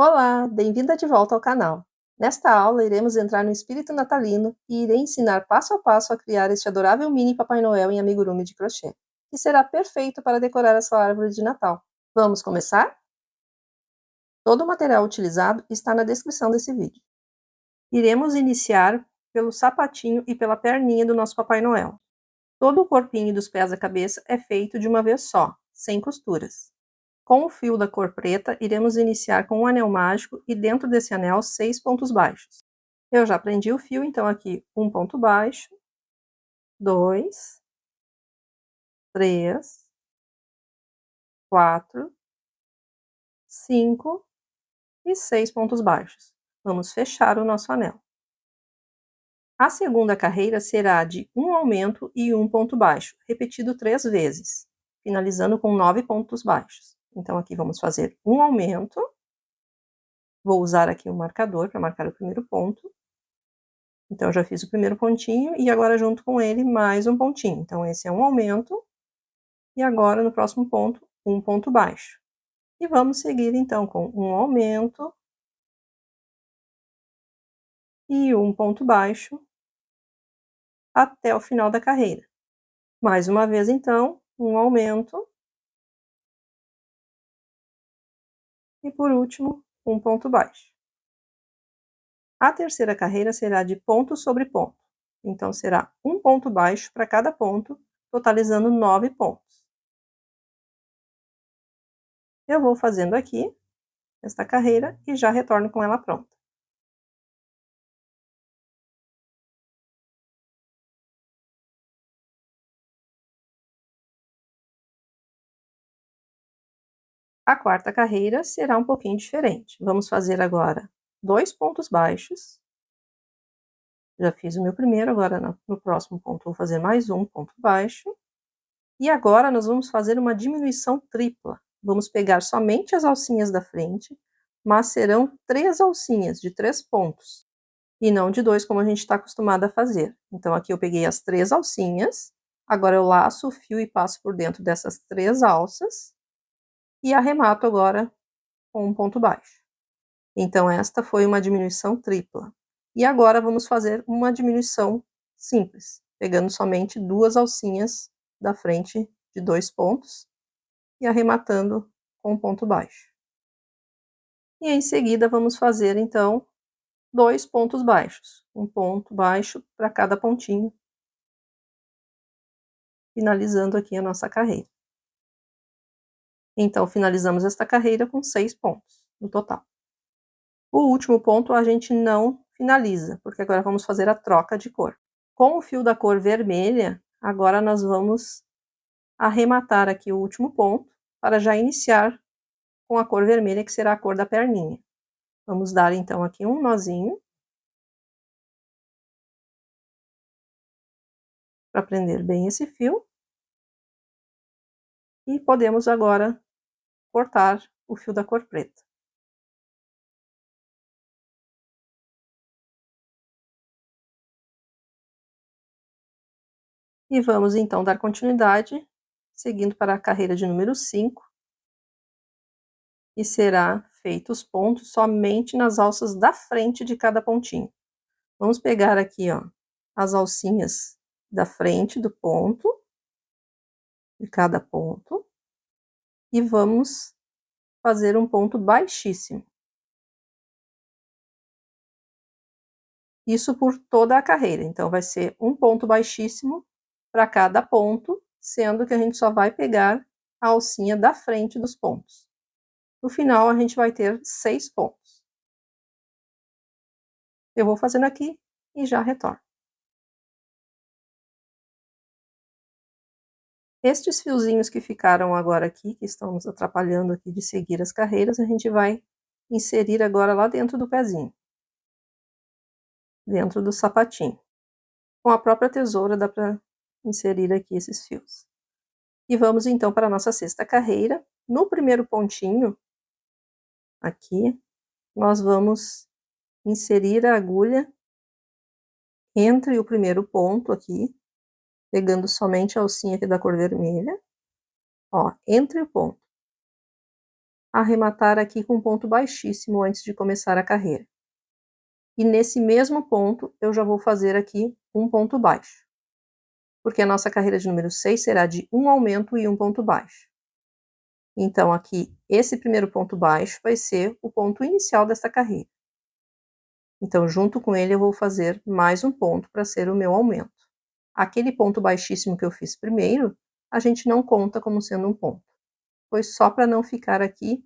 Olá, bem-vinda de volta ao canal. Nesta aula, iremos entrar no espírito natalino e irei ensinar passo a passo a criar este adorável mini Papai Noel em amigurumi de crochê, que será perfeito para decorar a sua árvore de Natal. Vamos começar? Todo o material utilizado está na descrição desse vídeo. Iremos iniciar pelo sapatinho e pela perninha do nosso Papai Noel. Todo o corpinho dos pés à cabeça é feito de uma vez só, sem costuras. Com o fio da cor preta, iremos iniciar com um anel mágico e dentro desse anel 6 pontos baixos. Eu já prendi o fio, então aqui um ponto baixo, 2, 3, 4, 5 e 6 pontos baixos. Vamos fechar o nosso anel. A segunda carreira será de um aumento e um ponto baixo, repetido 3 vezes, finalizando com 9 pontos baixos. Então aqui vamos fazer um aumento. Vou usar aqui um marcador para marcar o primeiro ponto. Então, eu já fiz o primeiro pontinho e agora junto com ele mais um pontinho. Então, esse é um aumento. E agora, no próximo ponto, um ponto baixo. E vamos seguir, então, com um aumento e um ponto baixo até o final da carreira. Mais uma vez, então, um aumento. E, por último, um ponto baixo. A terceira carreira será de ponto sobre ponto. Então, será um ponto baixo para cada ponto, totalizando 9 pontos. Eu vou fazendo aqui esta carreira e já retorno com ela pronta. A quarta carreira será um pouquinho diferente. Vamos fazer agora 2 pontos baixos. Já fiz o meu primeiro, agora no próximo ponto vou fazer mais um ponto baixo. E agora nós vamos fazer uma diminuição tripla. Vamos pegar somente as alcinhas da frente, mas serão 3 alcinhas de 3 pontos. E não de 2, como a gente está acostumado a fazer. Então aqui eu peguei as 3 alcinhas, agora eu laço o fio e passo por dentro dessas 3 alças. E arremato agora com um ponto baixo. Então, esta foi uma diminuição tripla. E agora vamos fazer uma diminuição simples, pegando somente 2 alcinhas da frente de 2 pontos e arrematando com um ponto baixo. E em seguida vamos fazer, então, 2 pontos baixos, um ponto baixo para cada pontinho, finalizando aqui a nossa carreira. Então, finalizamos esta carreira com 6 pontos no total. O último ponto a gente não finaliza, porque agora vamos fazer a troca de cor. Com o fio da cor vermelha, agora nós vamos arrematar aqui o último ponto, para já iniciar com a cor vermelha, que será a cor da perninha. Vamos dar então aqui um nozinho, para prender bem esse fio. E podemos agora cortar o fio da cor preta. E vamos então dar continuidade, seguindo para a carreira de número 5. E será feito os pontos somente nas alças da frente de cada pontinho. Vamos pegar aqui, ó, as alcinhas da frente do ponto, de cada ponto, e vamos fazer um ponto baixíssimo. Isso por toda a carreira, então vai ser um ponto baixíssimo para cada ponto, sendo que a gente só vai pegar a alcinha da frente dos pontos. No final, a gente vai ter 6 pontos. Eu vou fazendo aqui e já retorno. Estes fiozinhos que ficaram agora aqui, que estão nos atrapalhando aqui de seguir as carreiras, a gente vai inserir agora lá dentro do pezinho. Dentro do sapatinho. Com a própria tesoura dá para inserir aqui esses fios. E vamos então para a nossa sexta carreira. No primeiro pontinho, aqui, nós vamos inserir a agulha entre o primeiro ponto aqui, pegando somente a alcinha aqui da cor vermelha, ó, entre o ponto. arrematar aqui com ponto baixíssimo antes de começar a carreira. E nesse mesmo ponto, eu já vou fazer aqui um ponto baixo, porque a nossa carreira de número 6 será de um aumento e um ponto baixo. Então, aqui, esse primeiro ponto baixo vai ser o ponto inicial desta carreira. Então, junto com ele, eu vou fazer mais um ponto para ser o meu aumento. Aquele ponto baixíssimo que eu fiz primeiro, a gente não conta como sendo um ponto. Foi só para não ficar aqui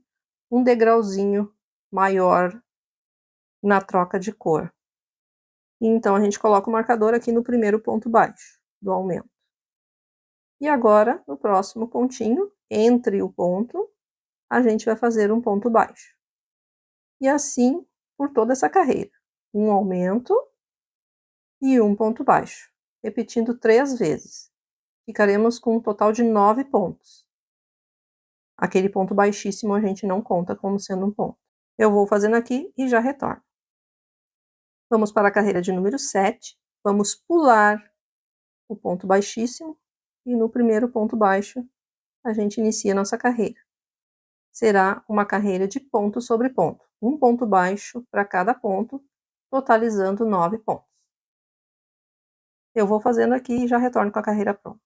um degrauzinho maior na troca de cor. Então, a gente coloca o marcador aqui no primeiro ponto baixo do aumento. E agora, no próximo pontinho, entre o ponto, a gente vai fazer um ponto baixo. E assim, por toda essa carreira. Um aumento e um ponto baixo, repetindo 3 vezes. Ficaremos com um total de 9 pontos. Aquele ponto baixíssimo a gente não conta como sendo um ponto. Eu vou fazendo aqui e já retorno. Vamos para a carreira de número 7. Vamos pular o ponto baixíssimo e no primeiro ponto baixo a gente inicia nossa carreira. Será uma carreira de ponto sobre ponto. Um ponto baixo para cada ponto, totalizando 9 pontos. Eu vou fazendo aqui e já retorno com a carreira pronta.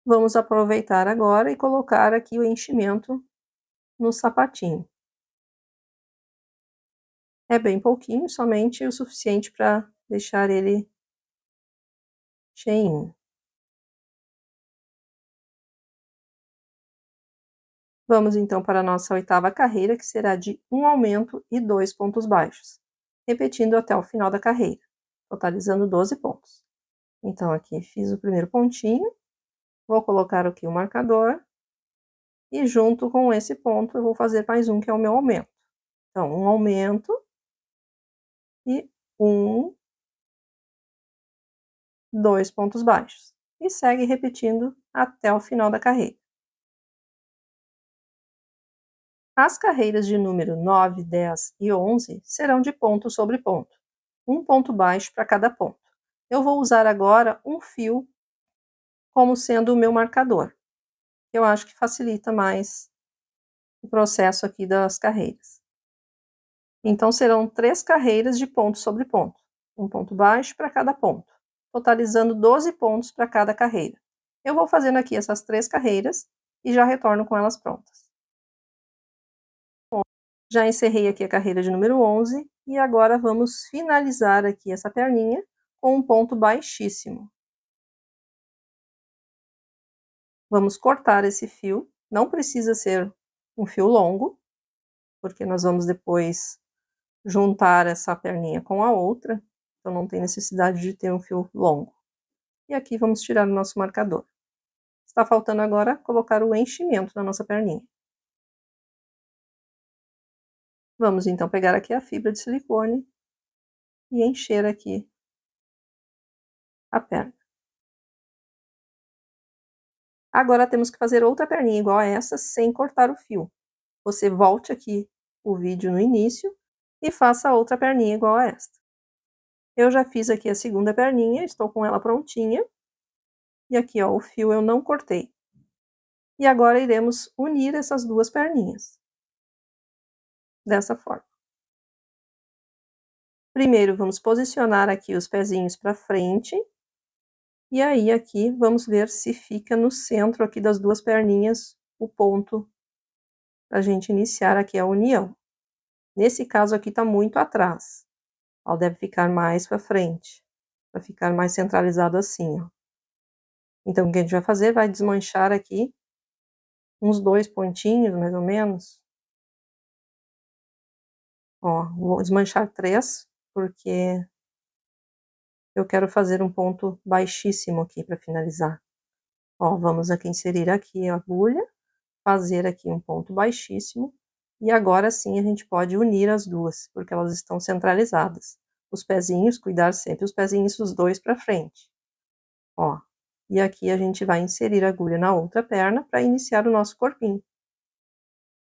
Vamos aproveitar agora e colocar aqui o enchimento no sapatinho. É bem pouquinho, somente o suficiente para deixar ele cheinho. Vamos então para a nossa 8ª carreira, que será de um aumento e 2 pontos baixos, repetindo até o final da carreira, totalizando 12 pontos. Então, aqui fiz o primeiro pontinho, vou colocar aqui o marcador, e junto com esse ponto eu vou fazer mais um, que é o meu aumento. Então, um aumento, e 2 pontos baixos. E segue repetindo até o final da carreira. As carreiras de número 9, 10 e 11 serão de ponto sobre ponto, um ponto baixo para cada ponto. Eu vou usar agora um fio como sendo o meu marcador. Eu acho que facilita mais o processo aqui das carreiras. Então, serão 3 carreiras de ponto sobre ponto, um ponto baixo para cada ponto, totalizando 12 pontos para cada carreira. Eu vou fazendo aqui essas 3 carreiras e já retorno com elas prontas. Já encerrei aqui a carreira de número 11 e agora vamos finalizar aqui essa perninha com um ponto baixíssimo. Vamos cortar esse fio, não precisa ser um fio longo, porque nós vamos depois juntar essa perninha com a outra, então não tem necessidade de ter um fio longo. E aqui vamos tirar o nosso marcador. Está faltando agora colocar o enchimento na nossa perninha. Vamos então pegar aqui a fibra de silicone e encher aqui a perna. Agora temos que fazer outra perninha igual a essa, sem cortar o fio. Você volte aqui o vídeo no início e faça outra perninha igual a esta. Eu já fiz aqui a segunda perninha, estou com ela prontinha. E aqui, ó, o fio eu não cortei. E agora iremos unir essas duas perninhas. Dessa forma. Primeiro, vamos posicionar aqui os pezinhos para frente. E aí, aqui, vamos ver se fica no centro aqui das duas perninhas o ponto para a gente iniciar aqui a união. Nesse caso aqui tá muito atrás. Ó, deve ficar mais para frente, para ficar mais centralizado assim, ó. Então, o que a gente vai fazer? Vai desmanchar aqui uns 2 pontinhos, mais ou menos. Ó, vou desmanchar 3, porque eu quero fazer um ponto baixíssimo aqui para finalizar. Ó, vamos aqui inserir aqui a agulha, fazer aqui um ponto baixíssimo, e agora sim a gente pode unir as duas, porque elas estão centralizadas. Os pezinhos, cuidar sempre os pezinhos os dois para frente. Ó, e aqui a gente vai inserir a agulha na outra perna para iniciar o nosso corpinho.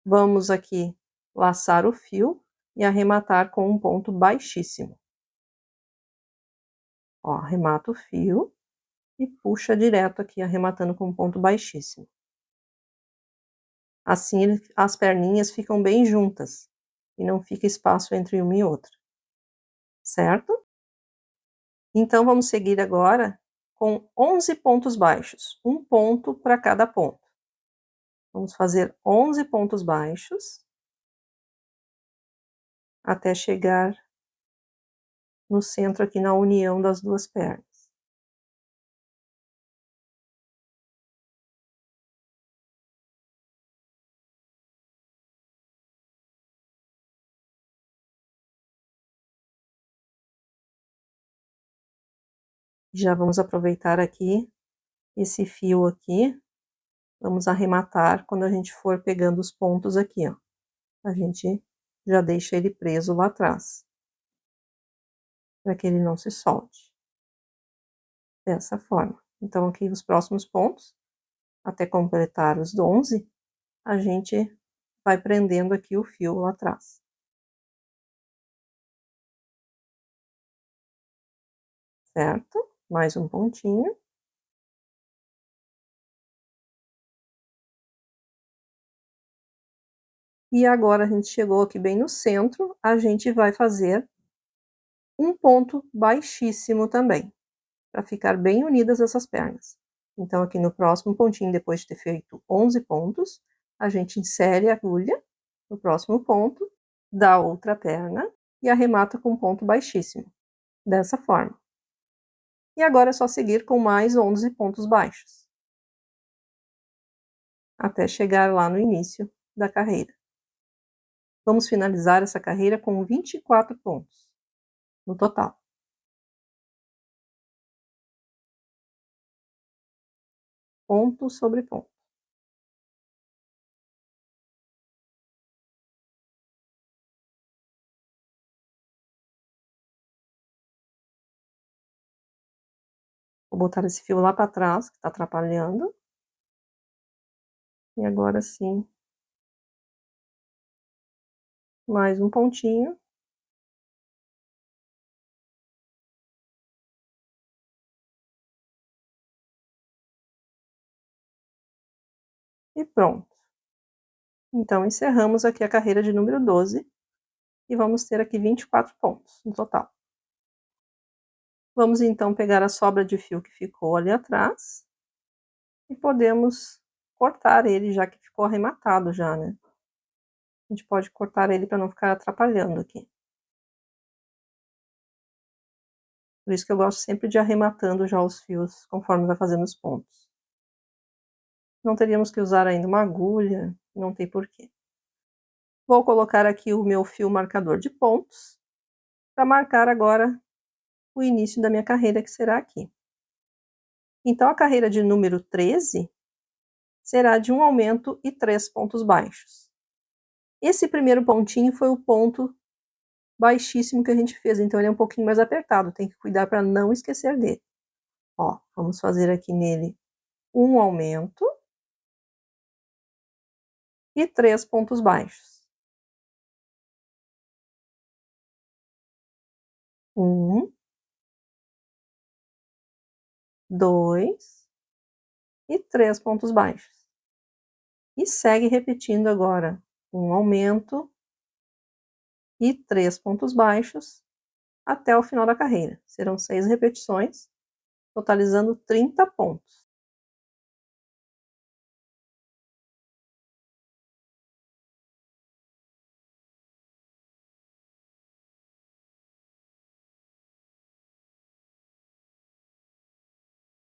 Vamos aqui laçar o fio e arrematar com um ponto baixíssimo. Ó, arremata o fio e puxa direto aqui, arrematando com um ponto baixíssimo. Assim as perninhas ficam bem juntas e não fica espaço entre uma e outra, certo? Então vamos seguir agora com 11 pontos baixos, um ponto para cada ponto. Vamos fazer 11 pontos baixos até chegar no centro aqui na união das duas pernas. Já vamos aproveitar aqui esse fio aqui, vamos arrematar quando a gente for pegando os pontos aqui, ó. A gente já deixa ele preso lá atrás, para que ele não se solte. Dessa forma. Então, aqui os próximos pontos, até completar os 11, a gente vai prendendo aqui o fio lá atrás. Certo? Mais um pontinho. E agora a gente chegou aqui bem no centro, a gente vai fazer um ponto baixíssimo também, para ficar bem unidas essas pernas. Então, aqui no próximo pontinho, depois de ter feito 11 pontos, a gente insere a agulha no próximo ponto da outra perna e arremata com um ponto baixíssimo, dessa forma. E agora é só seguir com mais 11 pontos baixos, até chegar lá no início da carreira. Vamos finalizar essa carreira com 24 pontos no total. Ponto sobre ponto. Vou botar esse fio lá para trás, que está atrapalhando. E agora sim, mais um pontinho. E pronto. Então, encerramos aqui a carreira de número 12 e vamos ter aqui 24 pontos no total. Vamos então pegar a sobra de fio que ficou ali atrás e podemos cortar ele, já que ficou arrematado já, né? A gente pode cortar ele para não ficar atrapalhando aqui. Por isso que eu gosto sempre de ir arrematando já os fios conforme vai fazendo os pontos. Não teríamos que usar ainda uma agulha, não tem porquê. Vou colocar aqui o meu fio marcador de pontos para marcar agora o início da minha carreira, que será aqui. Então, a carreira de número 13 será de um aumento e 3 pontos baixos. Esse primeiro pontinho foi o ponto baixíssimo que a gente fez, então ele é um pouquinho mais apertado, tem que cuidar para não esquecer dele. Ó, vamos fazer aqui nele um aumento e 3 pontos baixos. 1, 2 e 3 pontos baixos. E segue repetindo agora um aumento e 3 pontos baixos até o final da carreira. Serão 6 repetições, totalizando 30 pontos.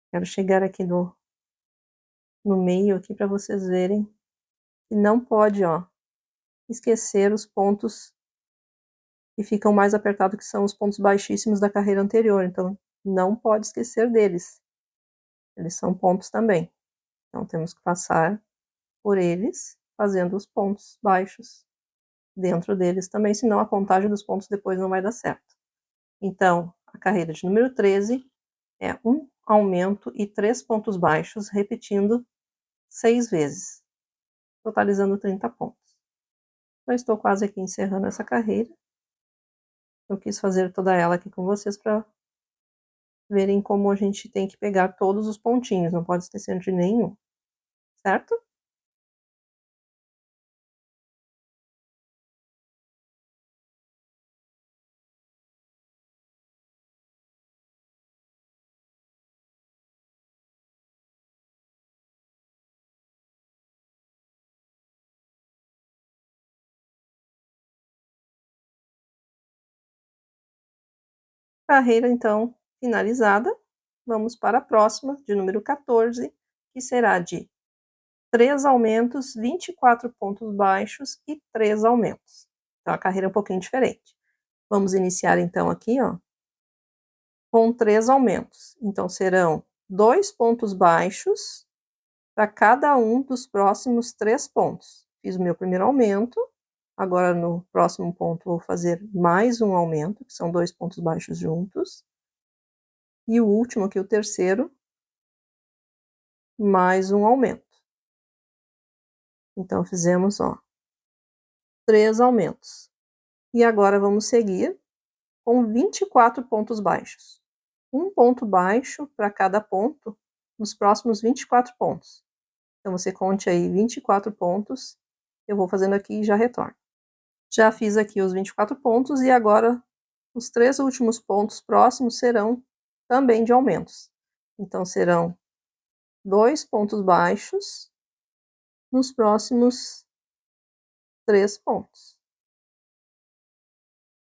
Quero chegar aqui no meio aqui para vocês verem que não pode, ó, esquecer os pontos que ficam mais apertados, que são os pontos baixíssimos da carreira anterior. Então, não pode esquecer deles. Eles são pontos também. Então, temos que passar por eles, fazendo os pontos baixos dentro deles também, senão a contagem dos pontos depois não vai dar certo. Então, a carreira de número 13 é um aumento e 3 pontos baixos, repetindo 6 vezes, totalizando 30 pontos. Eu estou quase aqui encerrando essa carreira. Eu quis fazer toda ela aqui com vocês para verem como a gente tem que pegar todos os pontinhos, não pode esquecer de nenhum, certo? Carreira, então, finalizada. Vamos para a próxima, de número 14, que será de 3 aumentos, 24 pontos baixos e 3 aumentos. Então, a carreira é um pouquinho diferente. Vamos iniciar, então, aqui, ó, com 3 aumentos. Então, serão 2 pontos baixos para cada um dos próximos 3 pontos. Fiz o meu primeiro aumento. Agora, no próximo ponto, vou fazer mais um aumento, que são 2 pontos baixos juntos. E o último aqui, o terceiro, mais um aumento. Então, fizemos, ó, 3 aumentos. E agora vamos seguir com 24 pontos baixos. Um ponto baixo para cada ponto nos próximos 24 pontos. Então, você conte aí 24 pontos. Eu vou fazendo aqui e já retorno. Já fiz aqui os 24 pontos e agora os 3 últimos pontos próximos serão também de aumentos. Então, serão 2 pontos baixos nos próximos 3 pontos.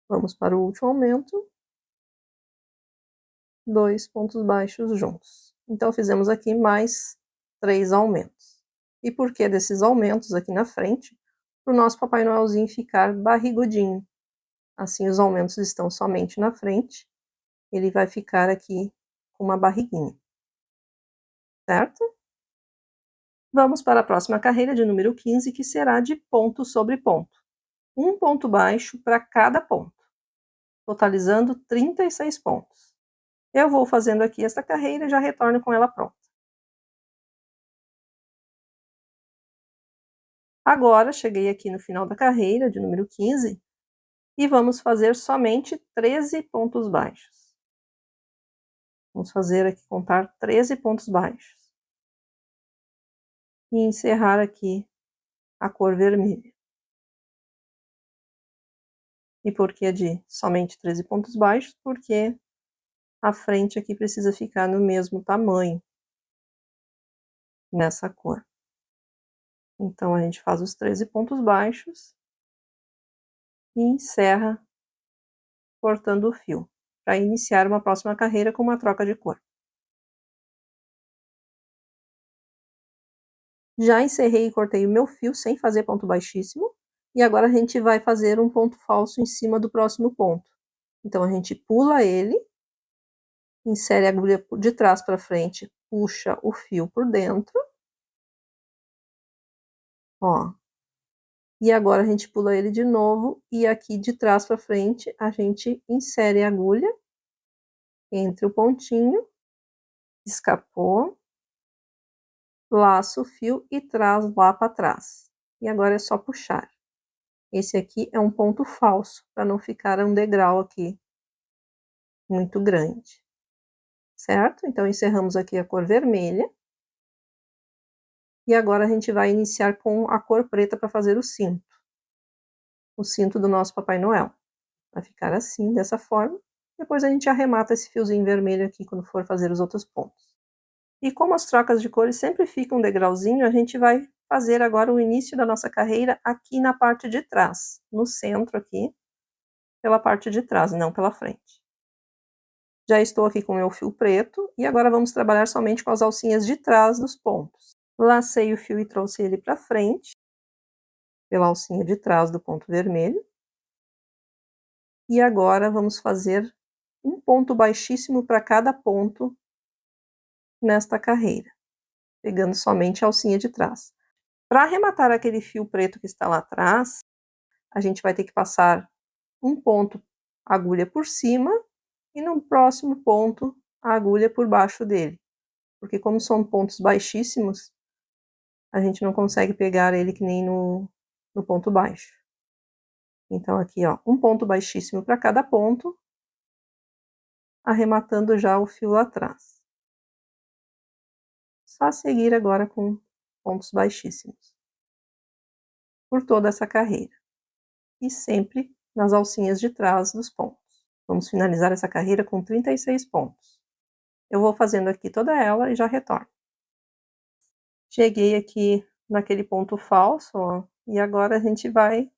Vamos para o último aumento. 2 pontos baixos juntos. Então, fizemos aqui mais 3 aumentos. E por que desses aumentos aqui na frente? Para o nosso Papai Noelzinho ficar barrigudinho. Assim, os aumentos estão somente na frente. Ele vai ficar aqui com uma barriguinha. Certo? Vamos para a próxima carreira, de número 15, que será de ponto sobre ponto. Um ponto baixo para cada ponto, totalizando 36 pontos. Eu vou fazendo aqui esta carreira e já retorno com ela pronta. Agora, cheguei aqui no final da carreira, de número 15, e vamos fazer somente 13 pontos baixos. Vamos fazer aqui, contar 13 pontos baixos. E encerrar aqui a cor vermelha. E por que de somente 13 pontos baixos? Porque a frente aqui precisa ficar no mesmo tamanho, nessa cor. Então, a gente faz os 13 pontos baixos e encerra cortando o fio, para iniciar uma próxima carreira com uma troca de cor. Já encerrei e cortei o meu fio sem fazer ponto baixíssimo, e agora a gente vai fazer um ponto falso em cima do próximo ponto. Então, a gente pula ele, insere a agulha de trás para frente, puxa o fio por dentro, ó. E agora a gente pula ele de novo, e aqui de trás para frente a gente insere a agulha entre o pontinho, escapou, laça o fio e traz lá para trás. E agora é só puxar. Esse aqui é um ponto falso, para não ficar um degrau aqui muito grande. Certo? Então, encerramos aqui a cor vermelha. E agora a gente vai iniciar com a cor preta para fazer o cinto. O cinto do nosso Papai Noel. Vai ficar assim, dessa forma. Depois a gente arremata esse fiozinho vermelho aqui quando for fazer os outros pontos. E como as trocas de cores sempre ficam um degrauzinho, a gente vai fazer agora o início da nossa carreira aqui na parte de trás. No centro aqui, pela parte de trás, não pela frente. Já estou aqui com o meu fio preto, e agora vamos trabalhar somente com as alcinhas de trás dos pontos. Lacei o fio e trouxe ele para frente, pela alcinha de trás do ponto vermelho. E agora vamos fazer um ponto baixíssimo para cada ponto nesta carreira, pegando somente a alcinha de trás. Para arrematar aquele fio preto que está lá atrás, a gente vai ter que passar um ponto agulha por cima e no próximo ponto a agulha por baixo dele. Porque como são pontos baixíssimos, a gente não consegue pegar ele que nem no ponto baixo. Então, aqui, ó, um ponto baixíssimo para cada ponto, arrematando já o fio lá atrás. Só seguir agora com pontos baixíssimos por toda essa carreira. E sempre nas alcinhas de trás dos pontos. Vamos finalizar essa carreira com 36 pontos. Eu vou fazendo aqui toda ela e já retorno. Cheguei aqui naquele ponto falso, ó, e agora a gente vai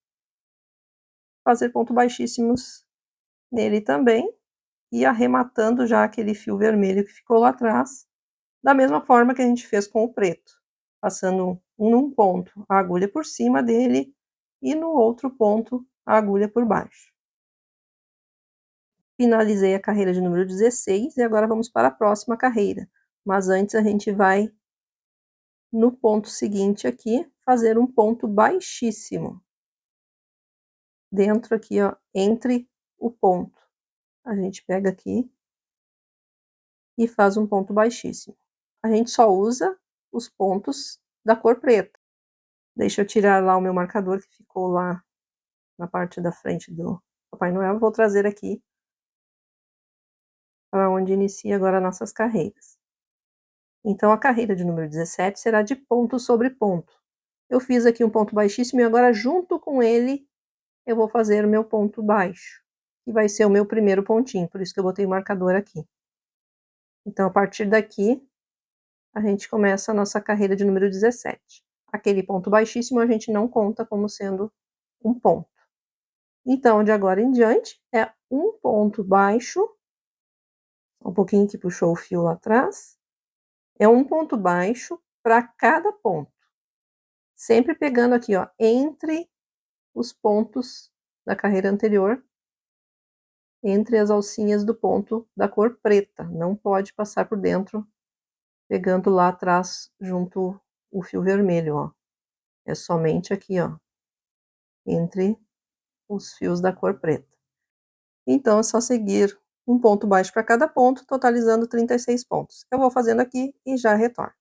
fazer pontos baixíssimos nele também. e arrematando já aquele fio vermelho que ficou lá atrás, da mesma forma que a gente fez com o preto, passando num ponto a agulha por cima dele e no outro ponto a agulha por baixo. Finalizei a carreira de número 16 e agora vamos para a próxima carreira, mas antes a gente vai no ponto seguinte aqui fazer um ponto baixíssimo dentro aqui, ó, entre o ponto. A gente pega aqui e faz um ponto baixíssimo. A gente só usa os pontos da cor preta. Deixa eu tirar lá o meu marcador que ficou lá na parte da frente do Papai Noel. Vou trazer aqui para onde inicia agora nossas carreiras. Então, a carreira de número 17 será de ponto sobre ponto. Eu fiz aqui um ponto baixíssimo e agora, junto com ele, eu vou fazer o meu ponto baixo, que vai ser o meu primeiro pontinho, por isso que eu botei o marcador aqui. Então, a partir daqui, a gente começa a nossa carreira de número 17. Aquele ponto baixíssimo a gente não conta como sendo um ponto. Então, de agora em diante, é um ponto baixo, um pouquinho que puxou o fio lá atrás, é um ponto baixo para cada ponto. Sempre pegando aqui, ó, entre os pontos da carreira anterior, entre as alcinhas do ponto da cor preta. Não pode passar por dentro, pegando lá atrás, junto o fio vermelho, ó. É somente aqui, ó, entre os fios da cor preta. Então, é só seguir um ponto baixo para cada ponto, totalizando 36 pontos. Eu vou fazendo aqui e já retorno.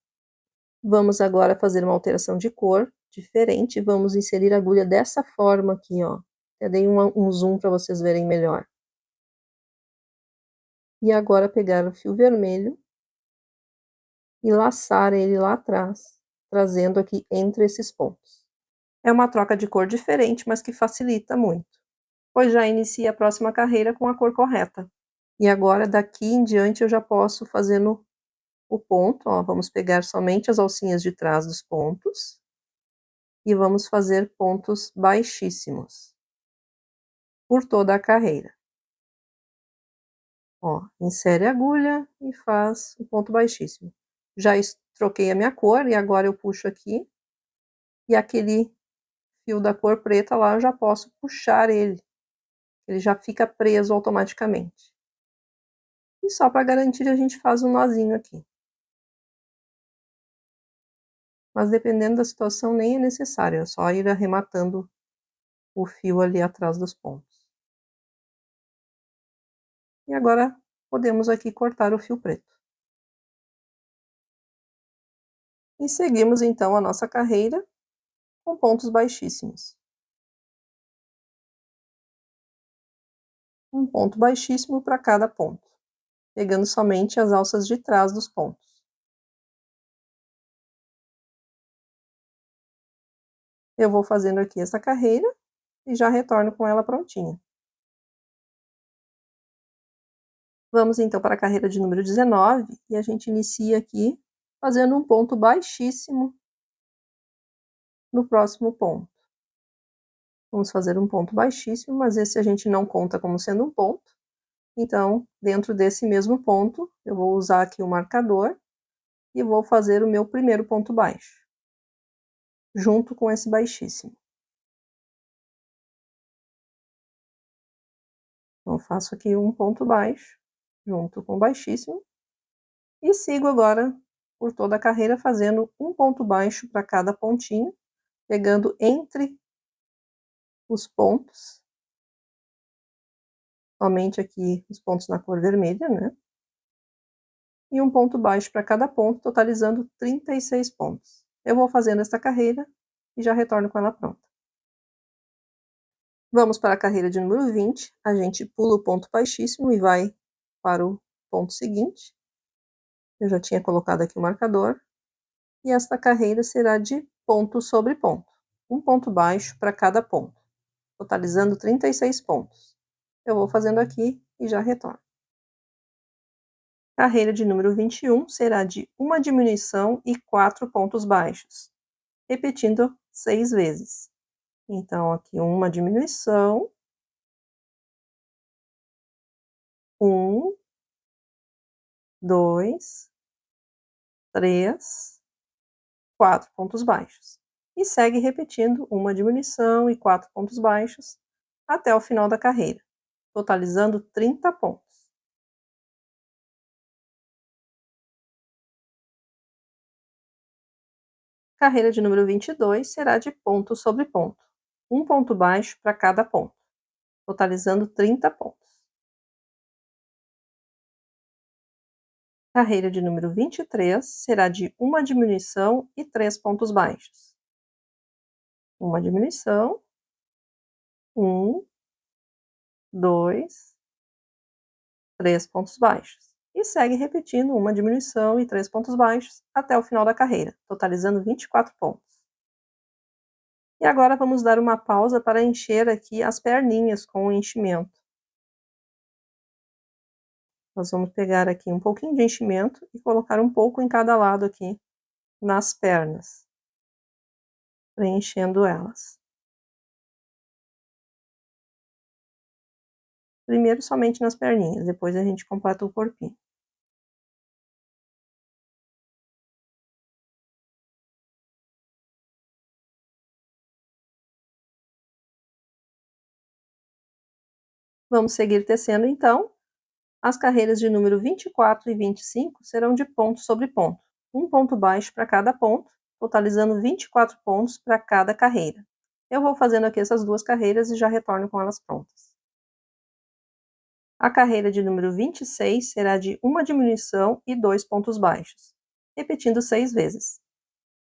Vamos agora fazer uma alteração de cor diferente. Vamos inserir a agulha dessa forma aqui, ó. Eu dei um zoom para vocês verem melhor. E agora pegar o fio vermelho e laçar ele lá atrás, trazendo aqui entre esses pontos. É uma troca de cor diferente, mas que facilita muito, pois já inicia a próxima carreira com a cor correta. E agora, daqui em diante, eu já posso fazer o ponto, ó, vamos pegar somente as alcinhas de trás dos pontos e vamos fazer pontos baixíssimos por toda a carreira. Ó, insere a agulha e faz o ponto baixíssimo. Já troquei a minha cor e agora eu puxo aqui e aquele fio da cor preta lá eu já posso puxar ele já fica preso automaticamente. E só para garantir a gente faz um nozinho aqui. Mas dependendo da situação nem é necessário, é só ir arrematando o fio ali atrás dos pontos. E agora podemos aqui cortar o fio preto. E seguimos então a nossa carreira com pontos baixíssimos. Um ponto baixíssimo para cada ponto, pegando somente as alças de trás dos pontos. Eu vou fazendo aqui essa carreira e já retorno com ela prontinha. Vamos então para a carreira de número 19 e a gente inicia aqui fazendo um ponto baixíssimo no próximo ponto. Vamos fazer um ponto baixíssimo, mas esse a gente não conta como sendo um ponto. Então, dentro desse mesmo ponto, eu vou usar aqui o marcador e vou fazer o meu primeiro ponto baixo, junto com esse baixíssimo. Então, faço aqui um ponto baixo, junto com o baixíssimo, e sigo agora por toda a carreira fazendo um ponto baixo para cada pontinho, pegando entre os pontos, somente aqui os pontos na cor vermelha, né? E um ponto baixo para cada ponto, totalizando 36 pontos. Eu vou fazendo esta carreira e já retorno com ela pronta. Vamos para a carreira de número 20, a gente pula o ponto baixíssimo e vai para o ponto seguinte. Eu já tinha colocado aqui o marcador. E esta carreira será de ponto sobre ponto. Um ponto baixo para cada ponto, totalizando 36 pontos. Eu vou fazendo aqui e já retorno. Carreira de número 21 será de uma diminuição e 4 pontos baixos, repetindo 6 vezes. Então, aqui uma diminuição, 1, 2, 3, 4 pontos baixos. E segue repetindo uma diminuição e 4 pontos baixos até o final da carreira, totalizando 30 pontos. Carreira de número 22 será de ponto sobre ponto, um ponto baixo para cada ponto, totalizando 30 pontos. Carreira de número 23 será de uma diminuição e 3 pontos baixos. Uma diminuição, 1, 2, 3 pontos baixos. E segue repetindo uma diminuição e 3 pontos baixos até o final da carreira, totalizando 24 pontos. E agora vamos dar uma pausa para encher aqui as perninhas com o enchimento. Nós vamos pegar aqui um pouquinho de enchimento e colocar um pouco em cada lado aqui nas pernas, preenchendo elas. Primeiro somente nas perninhas, depois a gente completa o corpinho. Vamos seguir tecendo então. As carreiras de número 24 e 25 serão de ponto sobre ponto, um ponto baixo para cada ponto, totalizando 24 pontos para cada carreira. Eu vou fazendo aqui essas duas carreiras e já retorno com elas prontas. A carreira de número 26 será de uma diminuição e 2 pontos baixos, repetindo 6 vezes.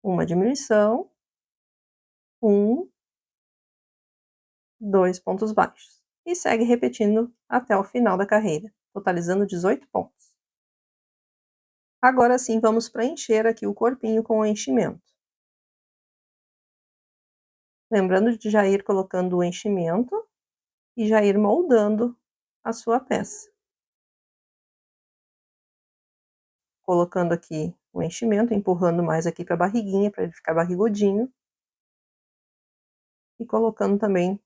Uma diminuição, 1, 2 pontos baixos. E segue repetindo até o final da carreira, totalizando 18 pontos. Agora sim, vamos preencher aqui o corpinho com o enchimento. Lembrando de já ir colocando o enchimento e já ir moldando a sua peça. Colocando aqui o enchimento, empurrando mais aqui para a barriguinha, para ele ficar barrigudinho. E colocando também o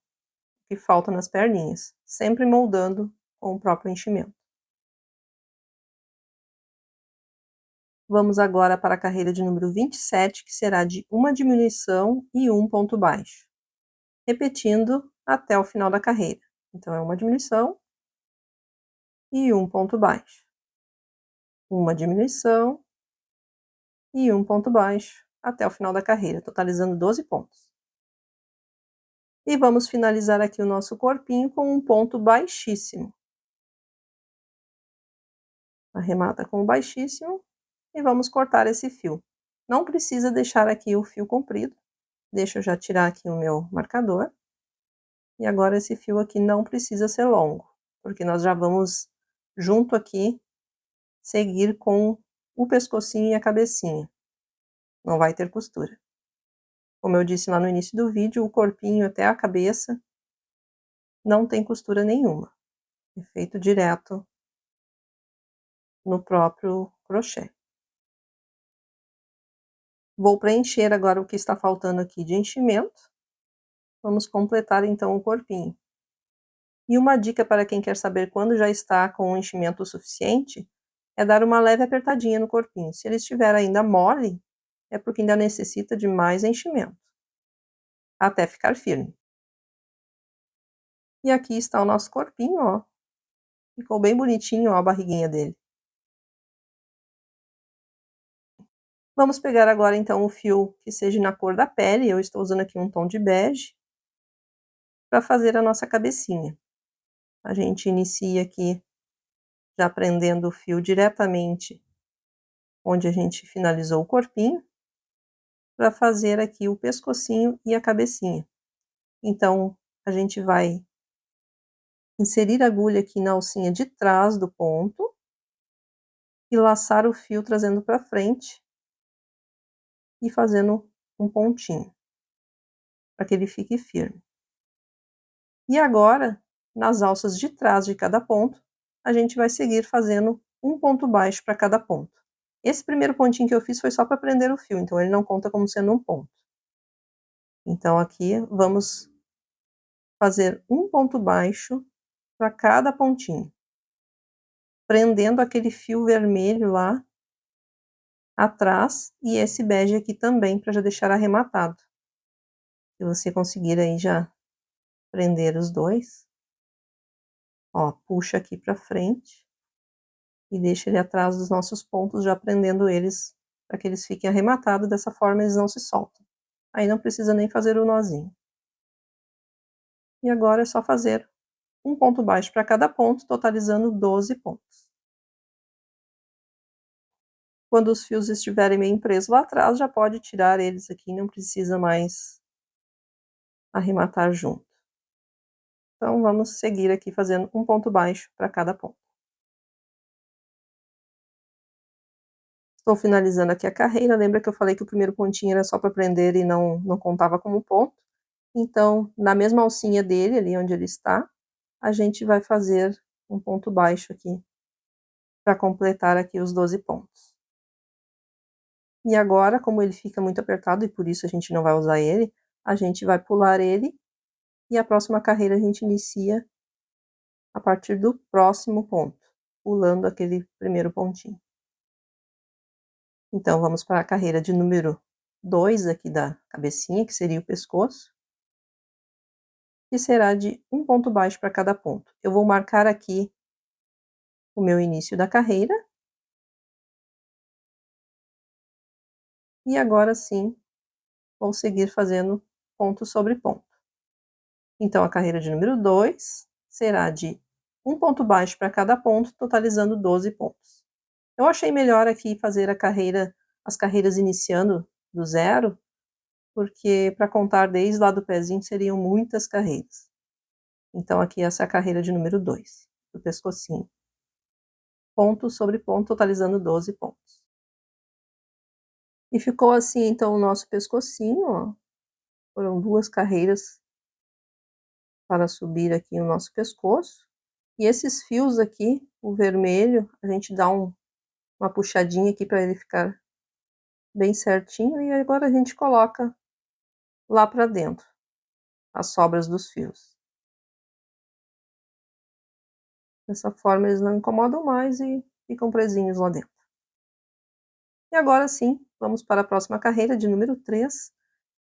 que falta nas perninhas, sempre moldando com o próprio enchimento. Vamos agora para a carreira de número 27, que será de uma diminuição e um ponto baixo, repetindo até o final da carreira. Então, é uma diminuição e um ponto baixo. Uma diminuição e um ponto baixo até o final da carreira, totalizando 12 pontos. E vamos finalizar aqui o nosso corpinho com um ponto baixíssimo. Arremata com o baixíssimo e vamos cortar esse fio. Não precisa deixar aqui o fio comprido. Deixa eu já tirar aqui o meu marcador. E agora esse fio aqui não precisa ser longo, porque nós já vamos junto aqui seguir com o pescocinho e a cabecinha. Não vai ter costura. Como eu disse lá no início do vídeo, o corpinho até a cabeça não tem costura nenhuma. É feito direto no próprio crochê. Vou preencher agora o que está faltando aqui de enchimento. Vamos completar então o corpinho. E uma dica para quem quer saber quando já está com o enchimento suficiente é dar uma leve apertadinha no corpinho. Se ele estiver ainda mole, é porque ainda necessita de mais enchimento, até ficar firme. E aqui está o nosso corpinho, ó. Ficou bem bonitinho, ó, a barriguinha dele. Vamos pegar agora então o fio que seja na cor da pele. Eu estou usando aqui um tom de bege para fazer a nossa cabecinha. A gente inicia aqui já prendendo o fio diretamente onde a gente finalizou o corpinho, para fazer aqui o pescocinho e a cabecinha. Então, a gente vai inserir a agulha aqui na alcinha de trás do ponto e laçar o fio trazendo para frente e fazendo um pontinho, para que ele fique firme. E agora, nas alças de trás de cada ponto, a gente vai seguir fazendo um ponto baixo para cada ponto. Esse primeiro pontinho que eu fiz foi só para prender o fio, então ele não conta como sendo um ponto. Então, aqui vamos fazer um ponto baixo para cada pontinho. prendendo aquele fio vermelho lá atrás e esse bege aqui também, para já deixar arrematado. Se você conseguir aí já prender os dois, ó, puxa aqui para frente e deixa ele atrás dos nossos pontos, já prendendo eles para que eles fiquem arrematados, dessa forma eles não se soltam. Aí não precisa nem fazer o nozinho. E agora é só fazer um ponto baixo para cada ponto, totalizando 12 pontos. Quando os fios estiverem meio presos lá atrás, já pode tirar eles aqui, não precisa mais arrematar junto. Então, vamos seguir aqui fazendo um ponto baixo para cada ponto. Estou finalizando aqui a carreira. Lembra que eu falei que o primeiro pontinho era só para prender e não contava como ponto? Então, na mesma alcinha dele, ali onde ele está, a gente vai fazer um ponto baixo aqui, para completar aqui os 12 pontos. E agora, como ele fica muito apertado, e por isso a gente não vai usar ele, a gente vai pular ele, e a próxima carreira a gente inicia a partir do próximo ponto, pulando aquele primeiro pontinho. Então, vamos para a carreira de número 2 aqui da cabecinha, que seria o pescoço, que será de um ponto baixo para cada ponto. Eu vou marcar aqui o meu início da carreira. E agora sim, vou seguir fazendo ponto sobre ponto. Então, a carreira de número 2 será de um ponto baixo para cada ponto, totalizando 12 pontos. Eu achei melhor aqui fazer as carreiras iniciando do zero, porque para contar desde lá do pezinho seriam muitas carreiras. Então, aqui essa é a carreira de número 2, do pescocinho. Ponto sobre ponto, totalizando 12 pontos. E ficou assim, então, o nosso pescocinho, ó. Foram 2 carreiras para subir aqui o nosso pescoço. E esses fios aqui, o vermelho, a gente dá uma puxadinha aqui para ele ficar bem certinho. E agora a gente coloca lá para dentro as sobras dos fios. Dessa forma eles não incomodam mais e ficam presinhos lá dentro. E agora sim, vamos para a próxima carreira de número 3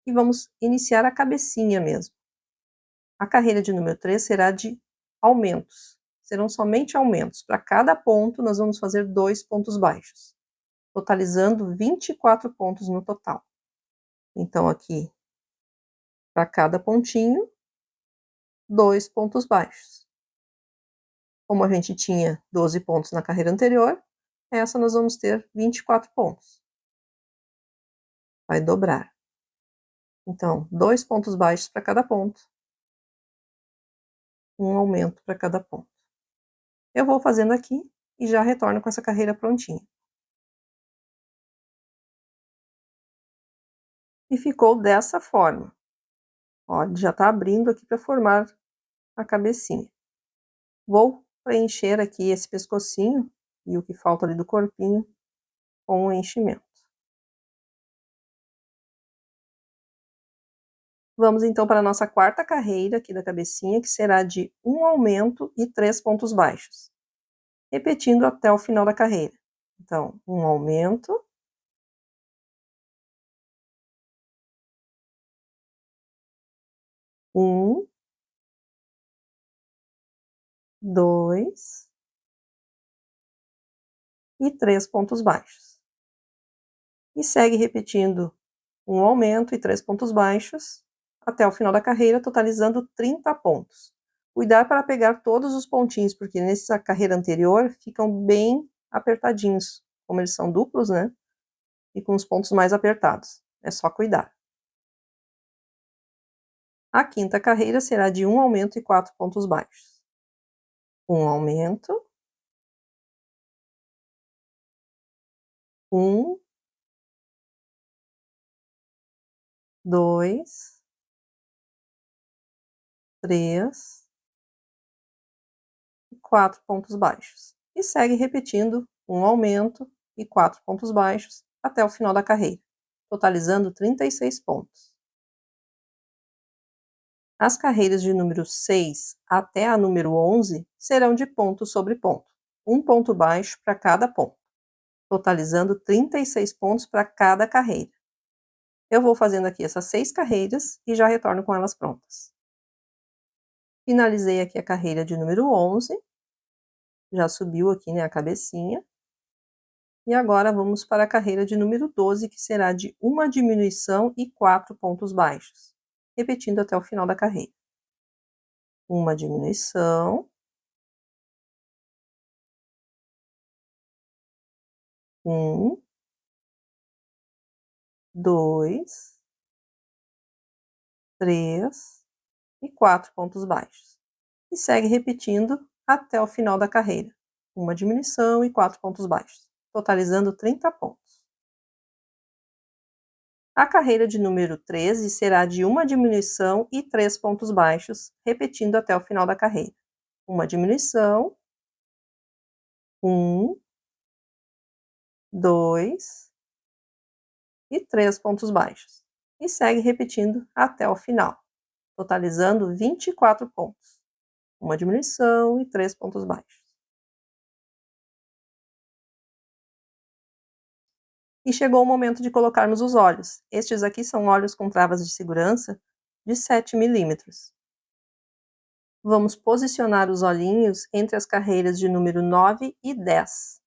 e vamos iniciar a cabecinha mesmo. A carreira de número 3 será de aumentos. Serão somente aumentos. Para cada ponto, nós vamos fazer 2 pontos baixos, totalizando 24 pontos no total. Então, aqui, para cada pontinho, 2 pontos baixos. Como a gente tinha 12 pontos na carreira anterior, essa nós vamos ter 24 pontos. Vai dobrar. Então, 2 pontos baixos para cada ponto, um aumento para cada ponto. Eu vou fazendo aqui e já retorno com essa carreira prontinha. E ficou dessa forma. Ó, já está abrindo aqui para formar a cabecinha. Vou preencher aqui esse pescocinho e o que falta ali do corpinho com o enchimento. Vamos então para a nossa quarta carreira aqui da cabecinha, que será de um aumento e 3 pontos baixos, repetindo até o final da carreira. Então, um aumento, um, 2 e 3 pontos baixos. E segue repetindo um aumento e 3 pontos baixos até o final da carreira, totalizando 30 pontos. Cuidar para pegar todos os pontinhos, porque nessa carreira anterior ficam bem apertadinhos, como eles são duplos, né? E com os pontos mais apertados. É só cuidar. A quinta carreira será de um aumento e 4 pontos baixos. Um aumento, um, 2, 3, 4 pontos baixos. E segue repetindo um aumento e 4 pontos baixos até o final da carreira, totalizando 36 pontos. As carreiras de número 6 até a número 11 serão de ponto sobre ponto, um ponto baixo para cada ponto, totalizando 36 pontos para cada carreira. Eu vou fazendo aqui essas 6 carreiras e já retorno com elas prontas. Finalizei aqui a carreira de número 11, já subiu aqui, né, a cabecinha. E agora vamos para a carreira de número 12, que será de uma diminuição e 4 pontos baixos, repetindo até o final da carreira. Uma diminuição, 1, 2, 3 e 4 pontos baixos. E segue repetindo até o final da carreira. Uma diminuição e 4 pontos baixos, totalizando 30 pontos. A carreira de número 13 será de uma diminuição e 3 pontos baixos, repetindo até o final da carreira. Uma diminuição, 1, 2 e 3 pontos baixos. E segue repetindo até o final, totalizando 24 pontos. Uma diminuição e 3 pontos baixos. E chegou o momento de colocarmos os olhos. Estes aqui são olhos com travas de segurança de 7 milímetros. Vamos posicionar os olhinhos entre as carreiras de número 9 e 10.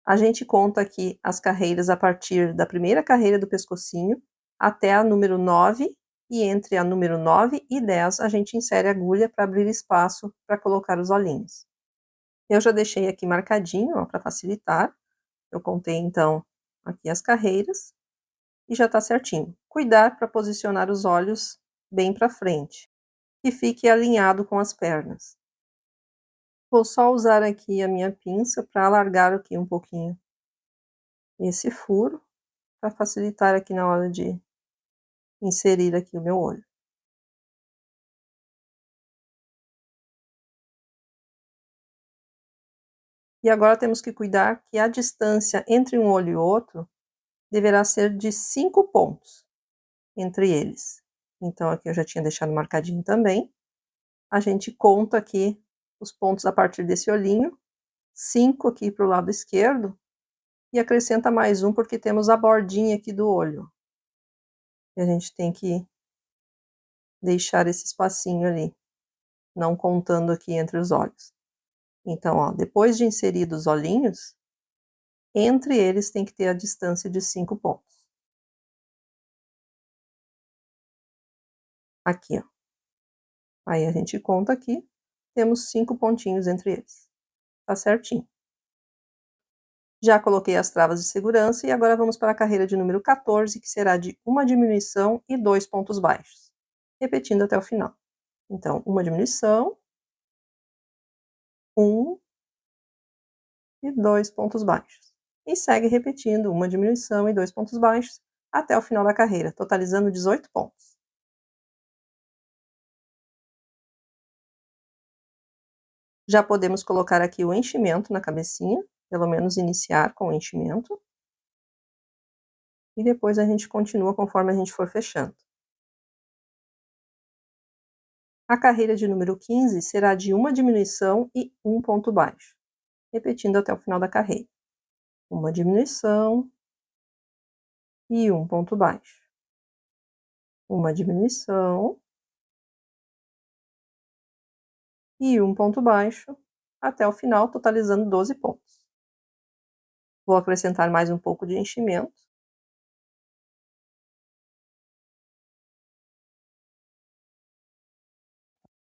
A gente conta aqui as carreiras a partir da primeira carreira do pescocinho até a número 9, e entre a número 9 e 10 a gente insere a agulha para abrir espaço para colocar os olhinhos. Eu já deixei aqui marcadinho para facilitar. Eu contei então aqui as carreiras e já está certinho. Cuidar para posicionar os olhos bem para frente, que fique alinhado com as pernas. Vou só usar aqui a minha pinça para alargar aqui um pouquinho esse furo, para facilitar aqui na hora de inserir aqui o meu olho. E agora temos que cuidar que a distância entre um olho e outro deverá ser de 5 pontos entre eles. Então aqui eu já tinha deixado marcadinho também. A gente conta aqui os pontos a partir desse olhinho, 5 aqui para o lado esquerdo, e acrescenta mais um porque temos a bordinha aqui do olho. E a gente tem que deixar esse espacinho ali, não contando aqui entre os olhos. Então, ó, depois de inseridos os olhinhos, entre eles tem que ter a distância de 5 pontos. Aqui, ó. Aí a gente conta aqui, temos 5 pontinhos entre eles. Tá certinho. Já coloquei as travas de segurança e agora vamos para a carreira de número 14, que será de uma diminuição e 2 pontos baixos, repetindo até o final. Então, uma diminuição, 1 e 2 pontos baixos. E segue repetindo uma diminuição e 2 pontos baixos até o final da carreira, totalizando 18 pontos. Já podemos colocar aqui o enchimento na cabecinha, pelo menos iniciar com o enchimento. E depois a gente continua conforme a gente for fechando. A carreira de número 15 será de uma diminuição e 1 ponto baixo, repetindo até o final da carreira. Uma diminuição e 1 ponto baixo. Uma diminuição e 1 ponto baixo até o final, totalizando 12 pontos. Vou acrescentar mais um pouco de enchimento.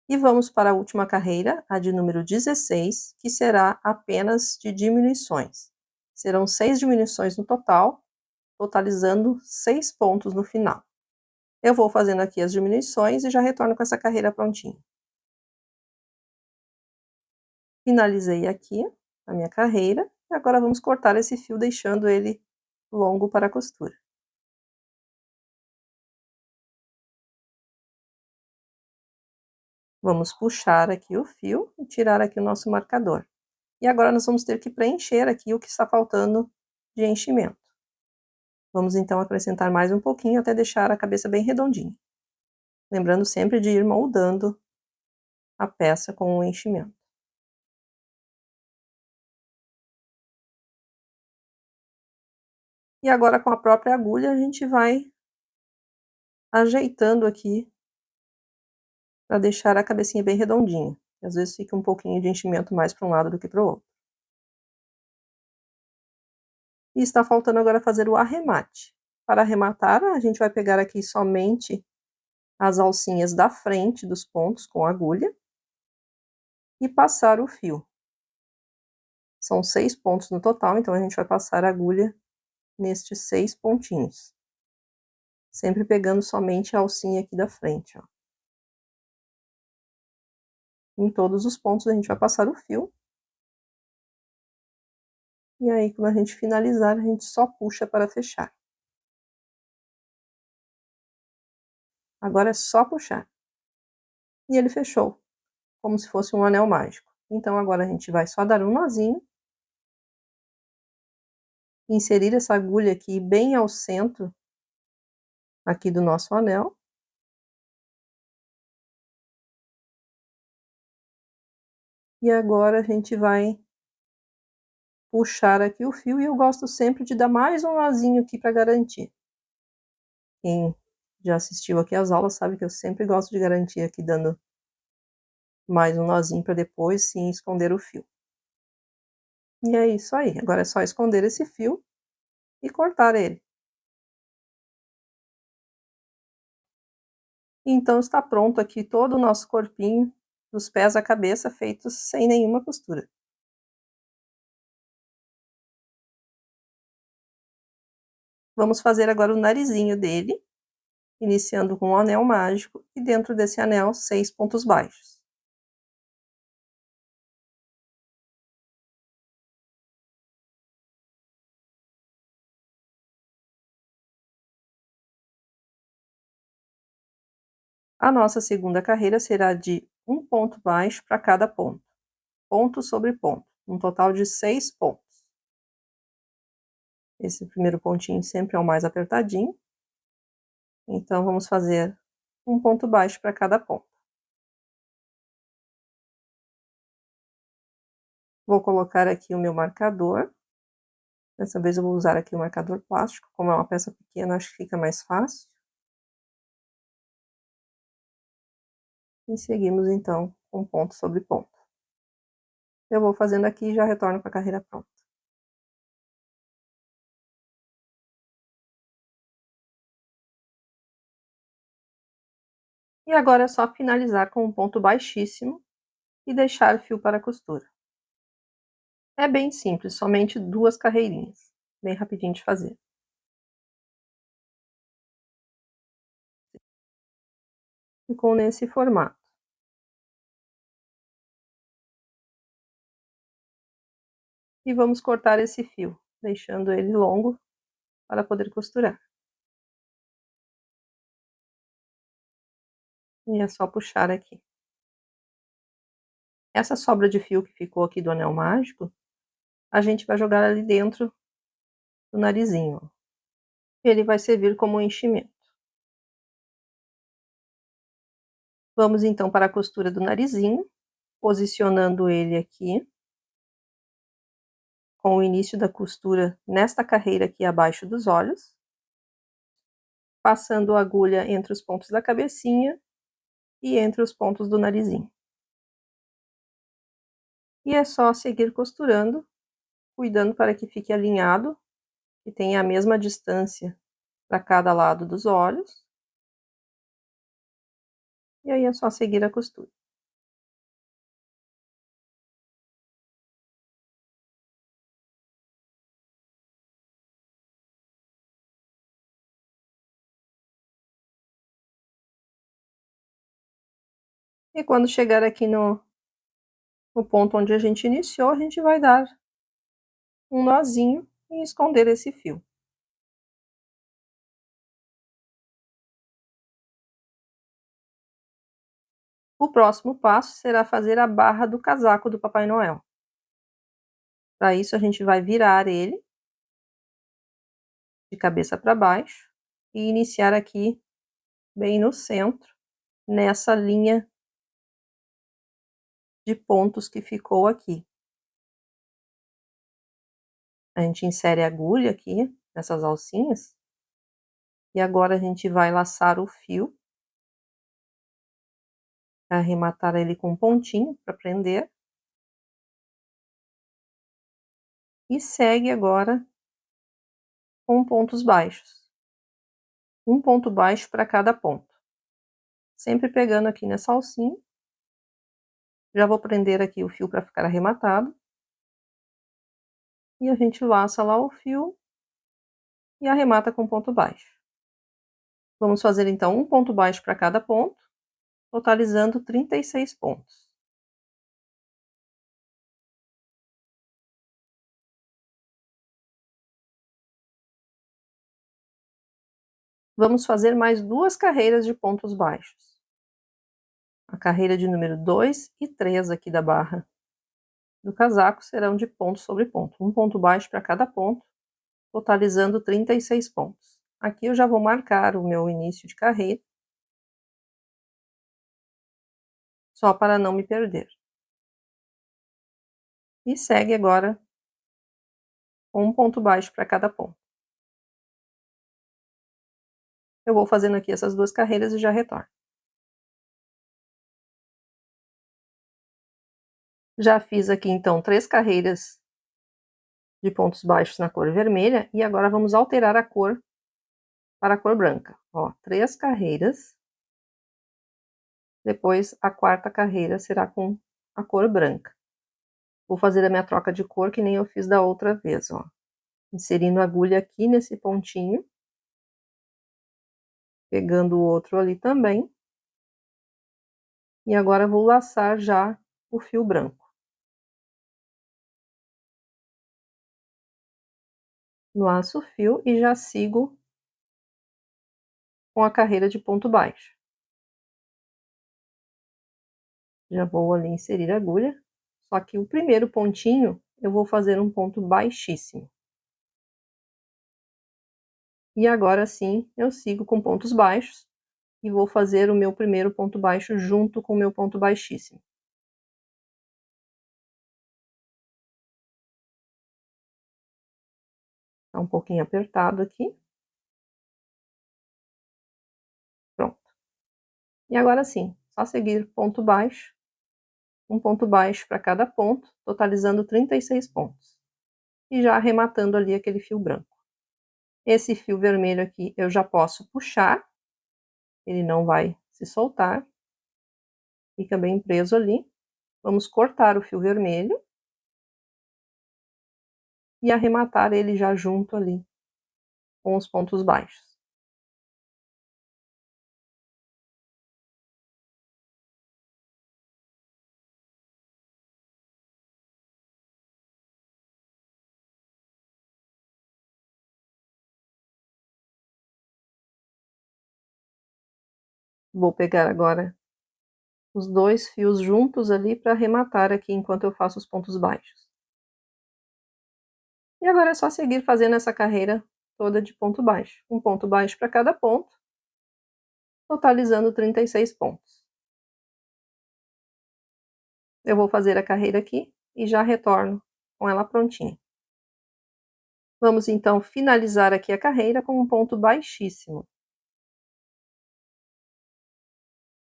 E vamos para a última carreira, a de número 16, que será apenas de diminuições. Serão 6 diminuições no total, totalizando 6 pontos no final. Eu vou fazendo aqui as diminuições e já retorno com essa carreira prontinha. Finalizei aqui a minha carreira e agora vamos cortar esse fio, deixando ele longo para a costura. Vamos puxar aqui o fio e tirar aqui o nosso marcador. E agora nós vamos ter que preencher aqui o que está faltando de enchimento. Vamos então acrescentar mais um pouquinho até deixar a cabeça bem redondinha. Lembrando sempre de ir moldando a peça com o enchimento. E agora com a própria agulha a gente vai ajeitando aqui para deixar a cabecinha bem redondinha. Às vezes fica um pouquinho de enchimento mais para um lado do que para o outro. E está faltando agora fazer o arremate. Para arrematar, a gente vai pegar aqui somente as alcinhas da frente dos pontos com a agulha e passar o fio. São 6 pontos no total, então a gente vai passar a agulha nestes 6 pontinhos. Sempre pegando somente a alcinha aqui da frente, ó. Em todos os pontos a gente vai passar o fio. E aí, quando a gente finalizar, a gente só puxa para fechar. Agora é só puxar. E ele fechou, como se fosse um anel mágico. Então agora a gente vai só dar um nozinho, inserir essa agulha aqui bem ao centro aqui do nosso anel. E agora a gente vai puxar aqui o fio e eu gosto sempre de dar mais um nozinho aqui para garantir. Quem já assistiu aqui às aulas sabe que eu sempre gosto de garantir aqui dando mais um nozinho para depois sim esconder o fio. E é isso aí, agora é só esconder esse fio e cortar ele. Então está pronto aqui todo o nosso corpinho, dos pés à cabeça, feitos sem nenhuma costura. Vamos fazer agora o narizinho dele, iniciando com um anel mágico e dentro desse anel 6 pontos baixos. A nossa segunda carreira será de um ponto baixo para cada ponto, ponto sobre ponto, um total de 6 pontos. Esse primeiro pontinho sempre é o mais apertadinho, então vamos fazer um ponto baixo para cada ponto. Vou colocar aqui o meu marcador. Dessa vez eu vou usar aqui o marcador plástico, como é uma peça pequena, acho que fica mais fácil. E seguimos então com ponto sobre ponto. Eu vou fazendo aqui e já retorno com a carreira pronta. E agora é só finalizar com um ponto baixíssimo e deixar o fio para a costura. É bem simples, somente 2 carreirinhas, bem rapidinho de fazer. Ficou nesse formato. E vamos cortar esse fio, deixando ele longo para poder costurar. E é só puxar aqui. Essa sobra de fio que ficou aqui do anel mágico, a gente vai jogar ali dentro do narizinho. Ele vai servir como um enchimento. Vamos então para a costura do narizinho, posicionando ele aqui, com o início da costura nesta carreira aqui abaixo dos olhos, passando a agulha entre os pontos da cabecinha e entre os pontos do narizinho. E é só seguir costurando, cuidando para que fique alinhado, que tenha a mesma distância para cada lado dos olhos. E aí é só seguir a costura. E quando chegar aqui no ponto onde a gente iniciou, a gente vai dar um nozinho e esconder esse fio. O próximo passo será fazer a barra do casaco do Papai Noel. Para isso, a gente vai virar ele de cabeça para baixo e iniciar aqui bem no centro, nessa linha de pontos que ficou aqui. A gente insere a agulha aqui nessas alcinhas. E agora a gente vai laçar o fio, arrematar ele com um pontinho para prender. E segue agora com pontos baixos. Um ponto baixo para cada ponto. Sempre pegando aqui nessa alcinha. Já vou prender aqui o fio para ficar arrematado. E a gente laça lá o fio e arremata com ponto baixo. Vamos fazer então um ponto baixo para cada ponto, totalizando 36 pontos. Vamos fazer mais 2 carreiras de pontos baixos. A carreira de número 2 e 3 aqui da barra do casaco serão de ponto sobre ponto. Um ponto baixo para cada ponto, totalizando 36 pontos. Aqui eu já vou marcar o meu início de carreira, só para não me perder. E segue agora com um ponto baixo para cada ponto. Eu vou fazendo aqui essas 2 carreiras e já retorno. Já fiz aqui então 3 carreiras de pontos baixos na cor vermelha e agora vamos alterar a cor para a cor branca. Ó, 3 carreiras. Depois a quarta carreira será com a cor branca. Vou fazer a minha troca de cor que nem eu fiz da outra vez, ó. Inserindo a agulha aqui nesse pontinho. Pegando o outro ali também. E agora vou laçar já o fio branco. Laço o fio e já sigo com a carreira de ponto baixo. Já vou ali inserir a agulha. Só que o primeiro pontinho eu vou fazer um ponto baixíssimo. E agora sim eu sigo com pontos baixos e vou fazer o meu primeiro ponto baixo junto com o meu ponto baixíssimo. Tá um pouquinho apertado aqui. Pronto. E agora sim, só seguir ponto baixo, um ponto baixo para cada ponto, totalizando 36 pontos. E já arrematando ali aquele fio branco. Esse fio vermelho aqui eu já posso puxar, ele não vai se soltar, fica bem preso ali. Vamos cortar o fio vermelho e arrematar ele já junto ali com os pontos baixos. Vou pegar agora os 2 fios juntos ali para arrematar aqui enquanto eu faço os pontos baixos. E agora é só seguir fazendo essa carreira toda de ponto baixo. Um ponto baixo para cada ponto, totalizando 36 pontos. Eu vou fazer a carreira aqui e já retorno com ela prontinha. Vamos então finalizar aqui a carreira com um ponto baixíssimo.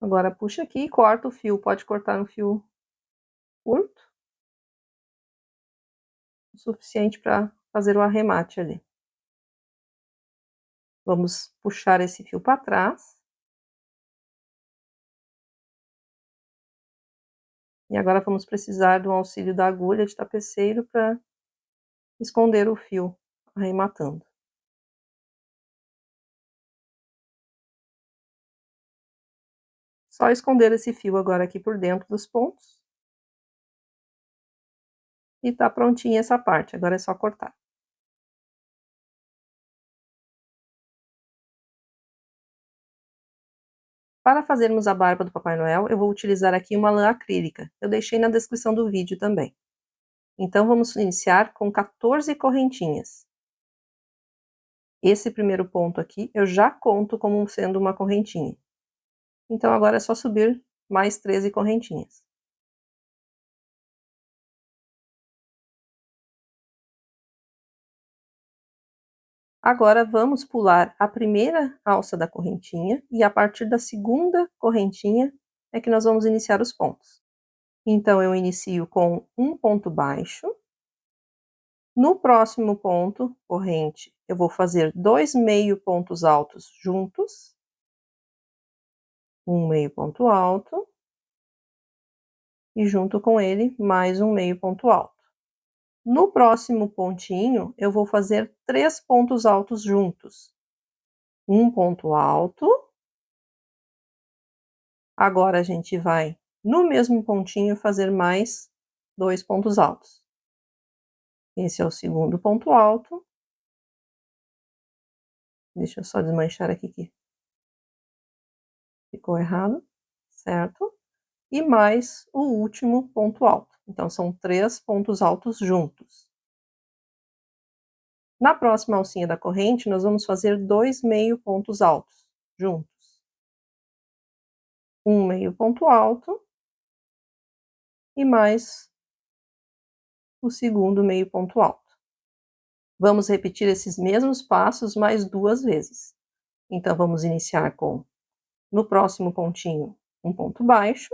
Agora puxa aqui e corta o fio, pode cortar um fio curto, o suficiente para fazer o arremate ali. Vamos puxar esse fio para trás. E agora vamos precisar do auxílio da agulha de tapeceiro para esconder o fio, arrematando. Só esconder esse fio agora aqui por dentro dos pontos. E tá prontinha essa parte, agora é só cortar. Para fazermos a barba do Papai Noel, eu vou utilizar aqui uma lã acrílica. Eu deixei na descrição do vídeo também. Então, vamos iniciar com 14 correntinhas. Esse primeiro ponto aqui, eu já conto como sendo uma correntinha. Então, agora é só subir mais 13 correntinhas. Agora vamos pular a primeira alça da correntinha e a partir da segunda correntinha é que nós vamos iniciar os pontos. Então eu inicio com um ponto baixo. No próximo ponto corrente, eu vou fazer 2 meio pontos altos juntos, um meio ponto alto, e junto com ele mais um meio ponto alto. No próximo pontinho, eu vou fazer 3 pontos altos juntos, um ponto alto. Agora a gente vai no mesmo pontinho fazer mais 2 pontos altos. Esse é o segundo ponto alto. Deixa eu só desmanchar aqui que ficou errado, certo? E mais o último ponto alto. Então são 3 pontos altos juntos. Na próxima alcinha da corrente, nós vamos fazer 2 meio pontos altos juntos. Um meio ponto alto e mais o segundo meio ponto alto. Vamos repetir esses mesmos passos mais 2 vezes. Então vamos iniciar com, no próximo pontinho, um ponto baixo.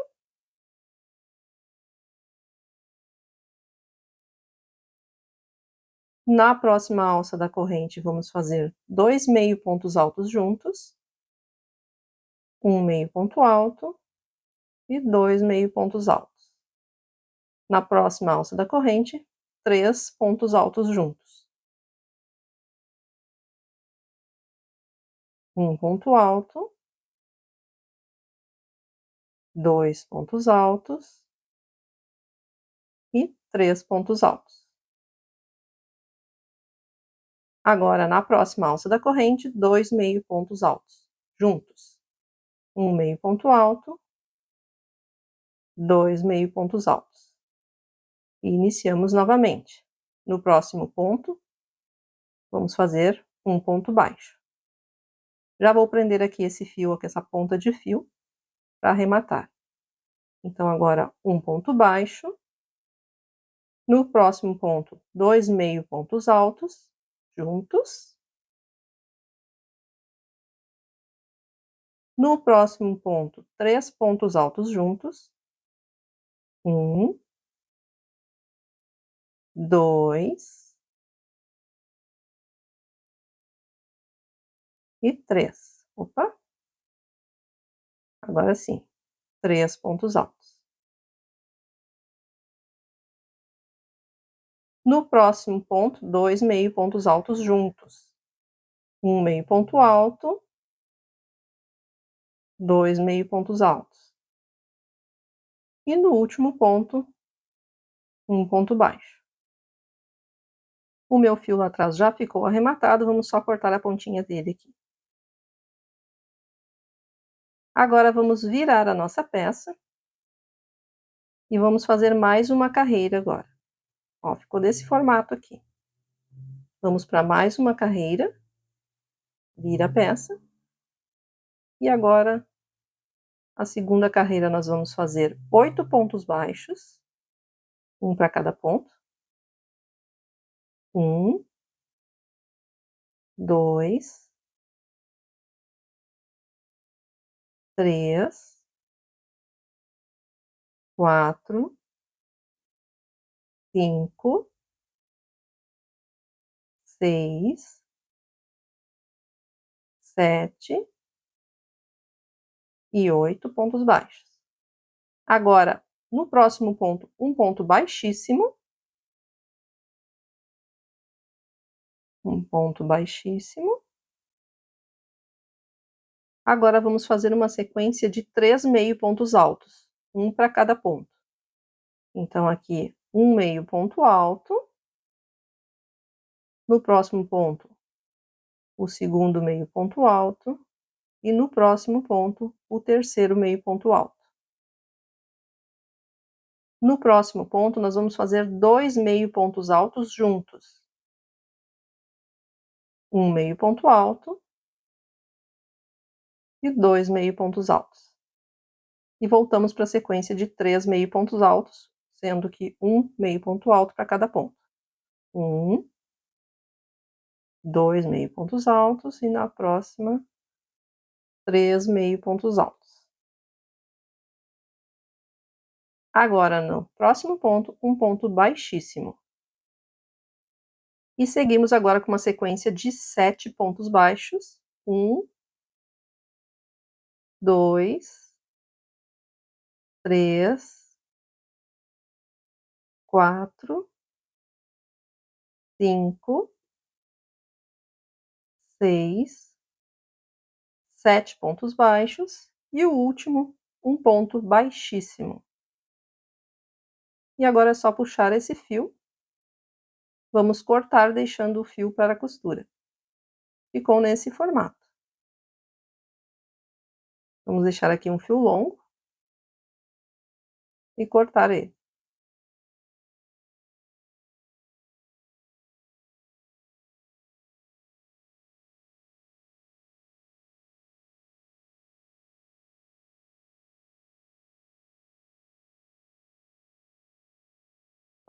Na próxima alça da corrente, vamos fazer 2 meio pontos altos juntos, um meio ponto alto e 2 meio pontos altos. Na próxima alça da corrente, 3 pontos altos juntos, um ponto alto, 2 pontos altos e 3 pontos altos. Agora, na próxima alça da corrente, 2 meio pontos altos juntos, um meio ponto alto, 2 meio pontos altos. E iniciamos novamente. No próximo ponto, vamos fazer um ponto baixo. Já vou prender aqui esse fio, aqui essa ponta de fio, para arrematar. Então agora um ponto baixo. No próximo ponto, 2 meio pontos altos juntos. No próximo ponto, 3 pontos altos juntos. 1, 2 e 3. Opa! Agora sim, 3 pontos altos. No próximo ponto, 2 meio pontos altos juntos. Um meio ponto alto, 2 meio pontos altos. E no último ponto, um ponto baixo. O meu fio lá atrás já ficou arrematado, vamos só cortar a pontinha dele aqui. Agora vamos virar a nossa peça e vamos fazer mais uma carreira agora. Ó, ficou desse formato aqui. Vamos para mais uma carreira, vira a peça. E agora, a segunda carreira nós vamos fazer 8 pontos baixos, um para cada ponto. 1, 2, 3, 4, 5, 6, 7 e 8 pontos baixos. Agora, no próximo ponto, um ponto baixíssimo. Um ponto baixíssimo. Agora vamos fazer uma sequência de 3 meio pontos altos, um para cada ponto. Então aqui, um meio ponto alto. No próximo ponto, o segundo meio ponto alto. E no próximo ponto, o terceiro meio ponto alto. No próximo ponto, nós vamos fazer 2 meio pontos altos juntos. Um meio ponto alto e 2 meio pontos altos. E voltamos para a sequência de 3 meio pontos altos, sendo que um meio ponto alto para cada ponto. 1, 2 meio pontos altos e na próxima 3 meio pontos altos. Agora, no próximo ponto, um ponto baixíssimo. E seguimos agora com uma sequência de 7 pontos baixos. 1, 2, 3, 4, 5, 6, 7 pontos baixos e o último, um ponto baixíssimo. E agora é só puxar esse fio. Vamos cortar deixando o fio para a costura. Ficou nesse formato. Vamos deixar aqui um fio longo e cortar ele.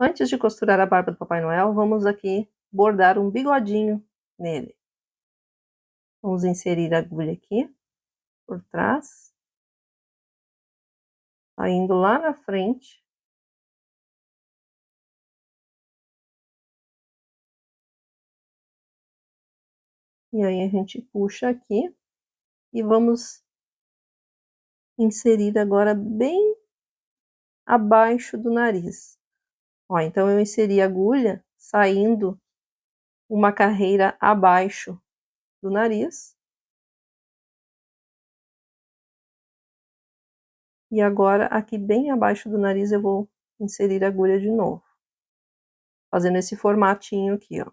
Antes de costurar a barba do Papai Noel, vamos aqui bordar um bigodinho nele. Vamos inserir a agulha aqui por trás, saindo lá na frente. E aí a gente puxa aqui e vamos inserir agora bem abaixo do nariz. Ó, então eu inseri a agulha saindo uma carreira abaixo do nariz. E agora aqui bem abaixo do nariz eu vou inserir a agulha de novo. Fazendo esse formatinho aqui, ó.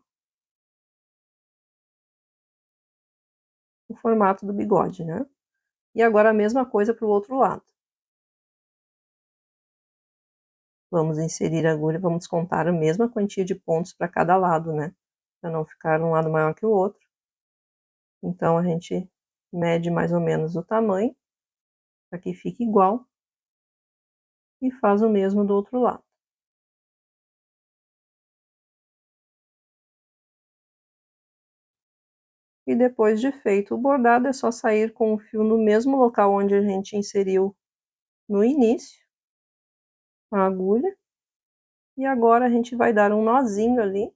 O formato do bigode, né? E agora a mesma coisa para o outro lado. Vamos inserir a agulha, vamos contar a mesma quantia de pontos para cada lado, né? Para não ficar um lado maior que o outro. Então, a gente mede mais ou menos o tamanho, para que fique igual. E faz o mesmo do outro lado. E depois de feito o bordado, é só sair com o fio no mesmo local onde a gente inseriu no início, a agulha. E agora a gente vai dar um nozinho ali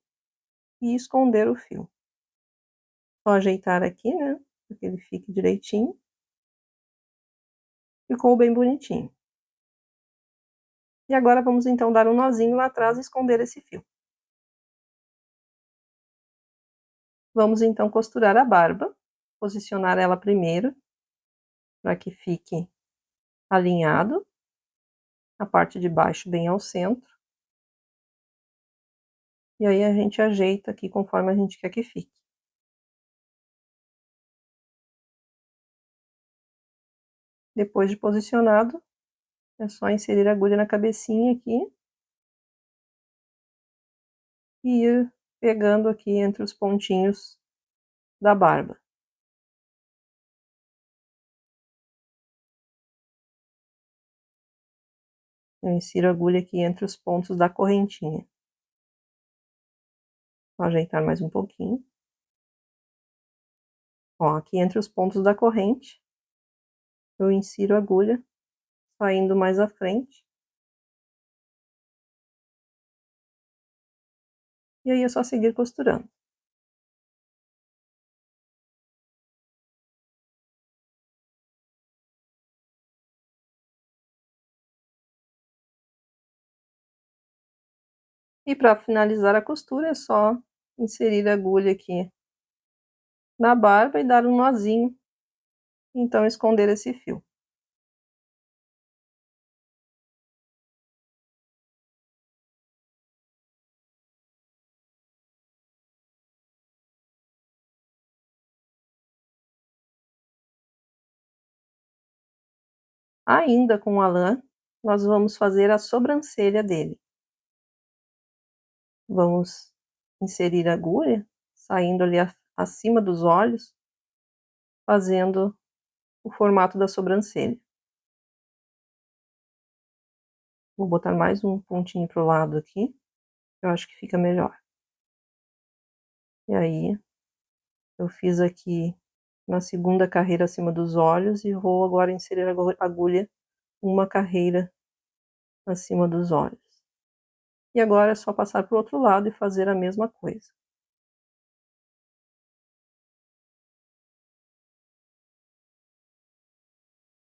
e esconder o fio. Só ajeitar aqui, né, para que ele fique direitinho. Ficou bem bonitinho. E agora vamos então dar um nozinho lá atrás e esconder esse fio. Vamos então costurar a barba, posicionar ela primeiro, para que fique alinhado, a parte de baixo bem ao centro. E aí a gente ajeita aqui conforme a gente quer que fique. Depois de posicionado, é só inserir a agulha na cabecinha aqui. E ir pegando aqui entre os pontinhos da barba. Eu insiro a agulha aqui entre os pontos da correntinha. Vou ajeitar mais um pouquinho. Ó, aqui entre os pontos da corrente, eu insiro a agulha, saindo mais à frente. E aí é só seguir costurando. E para finalizar a costura, é só inserir a agulha aqui na barba e dar um nozinho. Então, esconder esse fio. Ainda com a lã, nós vamos fazer a sobrancelha dele. Vamos inserir a agulha, saindo ali acima dos olhos, fazendo o formato da sobrancelha. Vou botar mais um pontinho pro lado aqui, eu acho que fica melhor. E aí, Eu fiz aqui na segunda carreira acima dos olhos e vou agora inserir a agulha uma carreira acima dos olhos. E agora é só passar para o outro lado e fazer a mesma coisa.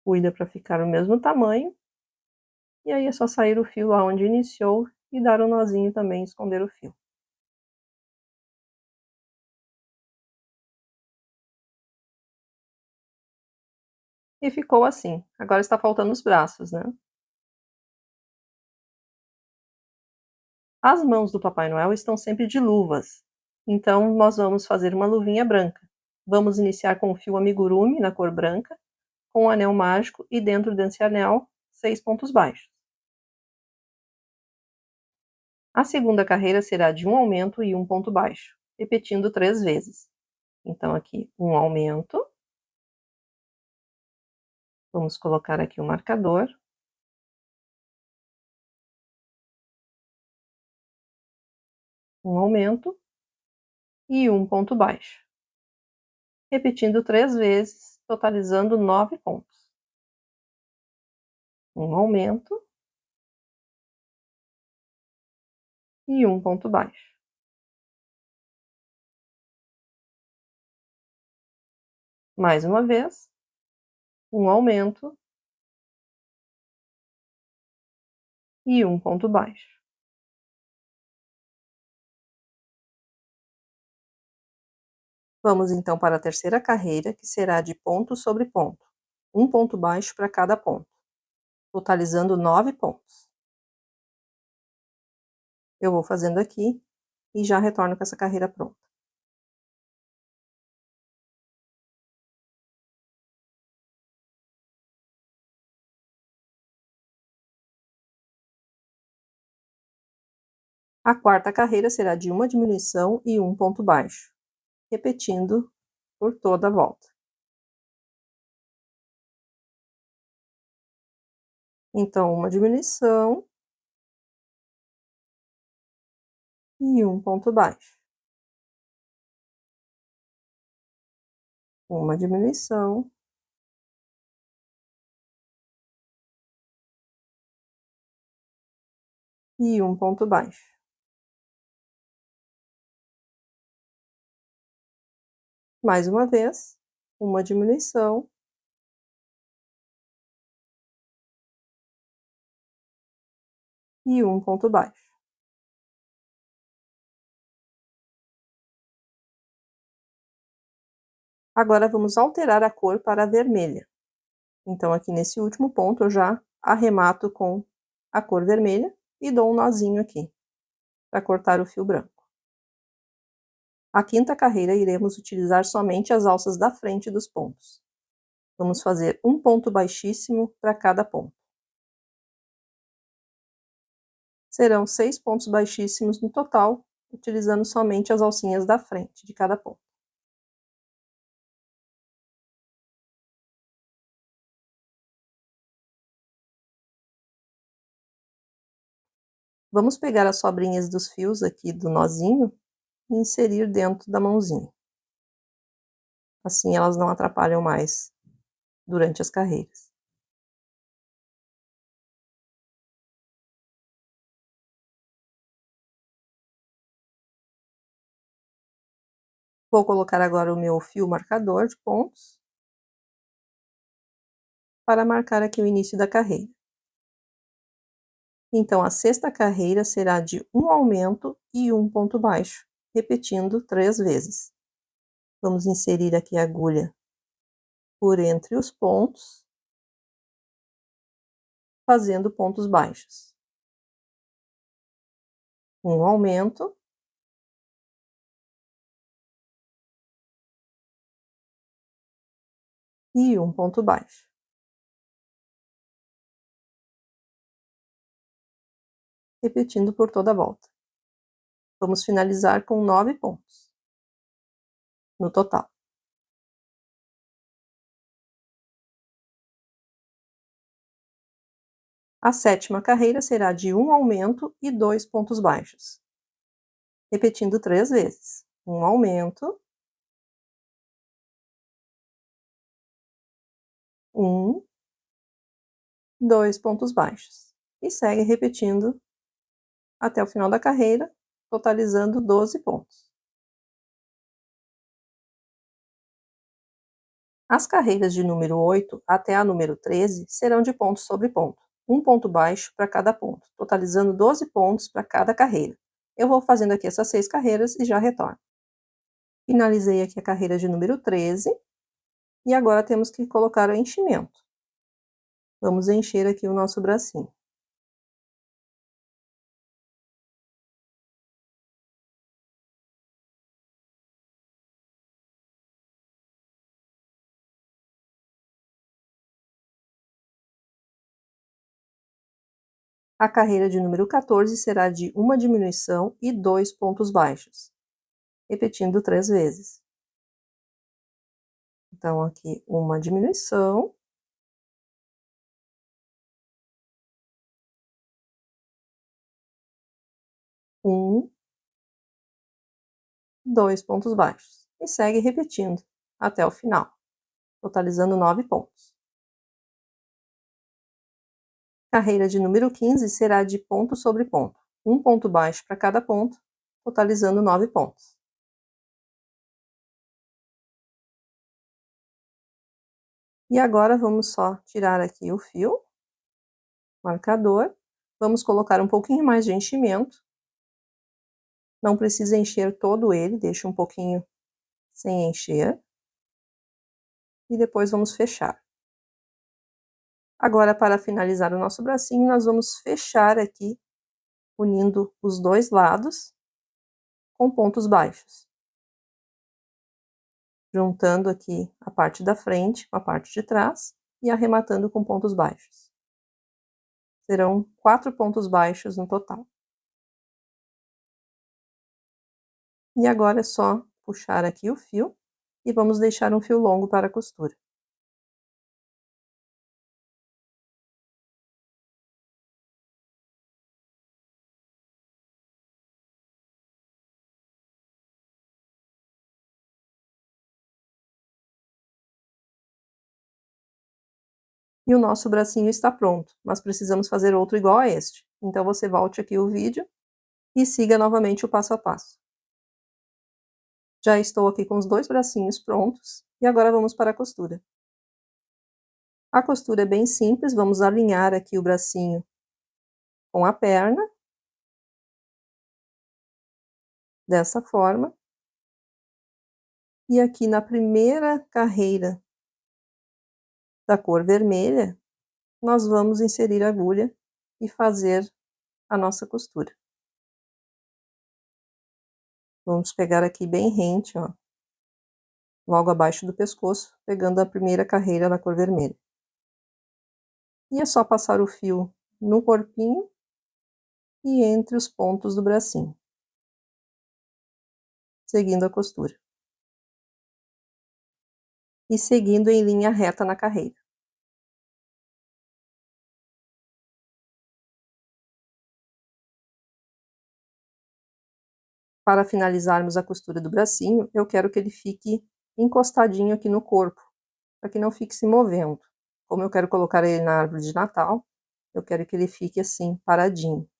Cuida para ficar o mesmo tamanho. E aí é só sair o fio lá onde iniciou e dar um nozinho também, esconder o fio. E ficou assim. Agora está faltando os braços, né? As mãos do Papai Noel estão sempre de luvas, então nós vamos fazer uma luvinha branca. Vamos iniciar com o fio amigurumi na cor branca, com o anel mágico e dentro desse anel 6 pontos baixos. A segunda carreira será de um aumento e um ponto baixo, repetindo 3 vezes. Então aqui um aumento, vamos colocar aqui o marcador. Um aumento e um ponto baixo, repetindo 3 vezes, totalizando 9 pontos. Um aumento e um ponto baixo. Mais uma vez, um aumento e um ponto baixo. Vamos então para a terceira carreira, que será de ponto sobre ponto, um ponto baixo para cada ponto, totalizando 9 pontos. Eu vou fazendo aqui e já retorno com essa carreira pronta. A quarta carreira será de uma diminuição e um ponto baixo, repetindo por toda a volta. Então, uma diminuição e um ponto baixo. Uma diminuição e um ponto baixo. Mais uma vez, uma diminuição e um ponto baixo. Agora vamos alterar a cor para a vermelha. Então aqui nesse último ponto eu já arremato com a cor vermelha e dou um nozinho aqui, para cortar o fio branco. A quinta carreira iremos utilizar somente as alças da frente dos pontos. Vamos fazer um ponto baixíssimo para cada ponto. Serão 6 pontos baixíssimos no total, utilizando somente as alcinhas da frente de cada ponto. Vamos pegar as sobrinhas dos fios aqui do nozinho e inserir dentro da mãozinha. Assim elas não atrapalham mais durante as carreiras. Vou colocar agora o meu fio marcador de pontos para marcar aqui o início da carreira. Então, a sexta carreira será de um aumento e um ponto baixo, repetindo 3 vezes. Vamos inserir aqui a agulha por entre os pontos, fazendo pontos baixos. Um aumento e um ponto baixo. Repetindo por toda a volta. Vamos finalizar com 9 pontos no total. A sétima carreira será de um aumento e 2 pontos baixos, repetindo 3 vezes. Um aumento 1, 2 pontos baixos. E segue repetindo até o final da carreira, totalizando 12 pontos. As carreiras de número 8 até a número 13 serão de ponto sobre ponto, um ponto baixo para cada ponto, totalizando 12 pontos para cada carreira. Eu vou fazendo aqui essas 6 carreiras e já retorno. Finalizei aqui a carreira de número 13 e agora temos que colocar o enchimento. Vamos encher aqui o nosso bracinho. A carreira de número 14 será de uma diminuição e 2 pontos baixos, repetindo 3 vezes. Então, aqui uma diminuição, um, 2 pontos baixos, e segue repetindo até o final, totalizando 9 pontos. Carreira de número 15 será de ponto sobre ponto, um ponto baixo para cada ponto, totalizando 9 pontos. E agora vamos só tirar aqui o fio, marcador, vamos colocar um pouquinho mais de enchimento, não precisa encher todo ele, deixa um pouquinho sem encher, e depois vamos fechar. Agora, para finalizar o nosso bracinho, nós vamos fechar aqui, unindo os dois lados com pontos baixos, juntando aqui a parte da frente com a parte de trás e arrematando com pontos baixos. Serão 4 pontos baixos no total. E agora é só puxar aqui o fio e vamos deixar um fio longo para a costura. E o nosso bracinho está pronto, mas precisamos fazer outro igual a este. Então você volte aqui o vídeo e siga novamente o passo a passo. Já estou aqui com os 2 bracinhos prontos e agora vamos para a costura. A costura é bem simples, vamos alinhar aqui o bracinho com a perna, dessa forma. E aqui na primeira carreira da cor vermelha, nós vamos inserir a agulha e fazer a nossa costura. Vamos pegar aqui bem rente, ó, logo abaixo do pescoço, pegando a primeira carreira da cor vermelha. E é só passar o fio no corpinho e entre os pontos do bracinho, seguindo a costura. E seguindo em linha reta na carreira. Para finalizarmos a costura do bracinho, eu quero que ele fique encostadinho aqui no corpo, para que não fique se movendo. Como eu quero colocar ele na árvore de Natal, eu quero que ele fique assim, paradinho.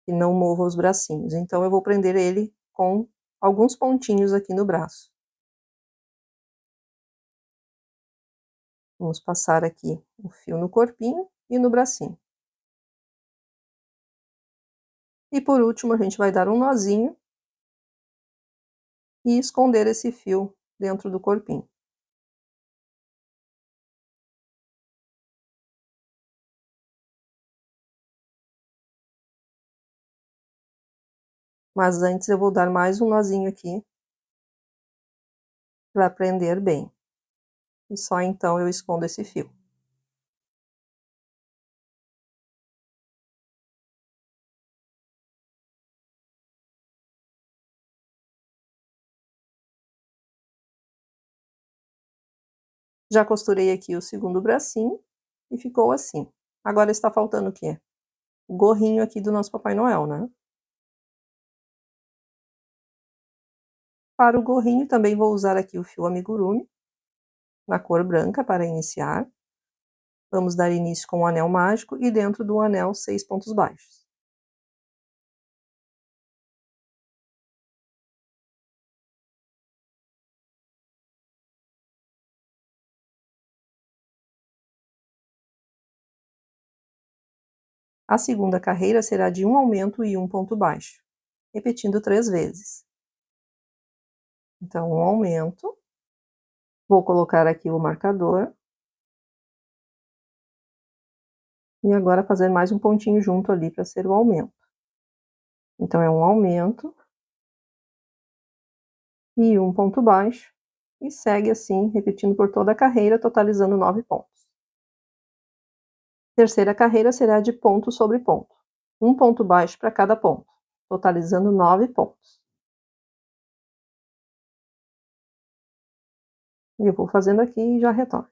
E não mova os bracinhos. Então, eu vou prender ele com alguns pontinhos aqui no braço. Vamos passar aqui o fio no corpinho e no bracinho. E por último, a gente vai dar um nozinho e esconder esse fio dentro do corpinho. Mas antes eu vou dar mais um nozinho aqui para prender bem. E só então eu escondo esse fio. Já costurei aqui o segundo bracinho e ficou assim. Agora está faltando o quê? O gorrinho aqui do nosso Papai Noel, né? Para o gorrinho também vou usar aqui o fio amigurumi. na cor branca para iniciar. Vamos dar início com o anel mágico e dentro do anel 6 pontos baixos. A segunda carreira será de um aumento e um ponto baixo, repetindo 3 vezes. Então, um aumento. Vou colocar aqui o marcador. E agora fazer mais um pontinho junto ali para ser o aumento. Então, é um aumento e um ponto baixo. E segue assim, repetindo por toda a carreira, totalizando 9 pontos. Terceira carreira será de ponto sobre ponto. Um ponto baixo para cada ponto, totalizando 9 pontos. E eu vou fazendo aqui e já retorno.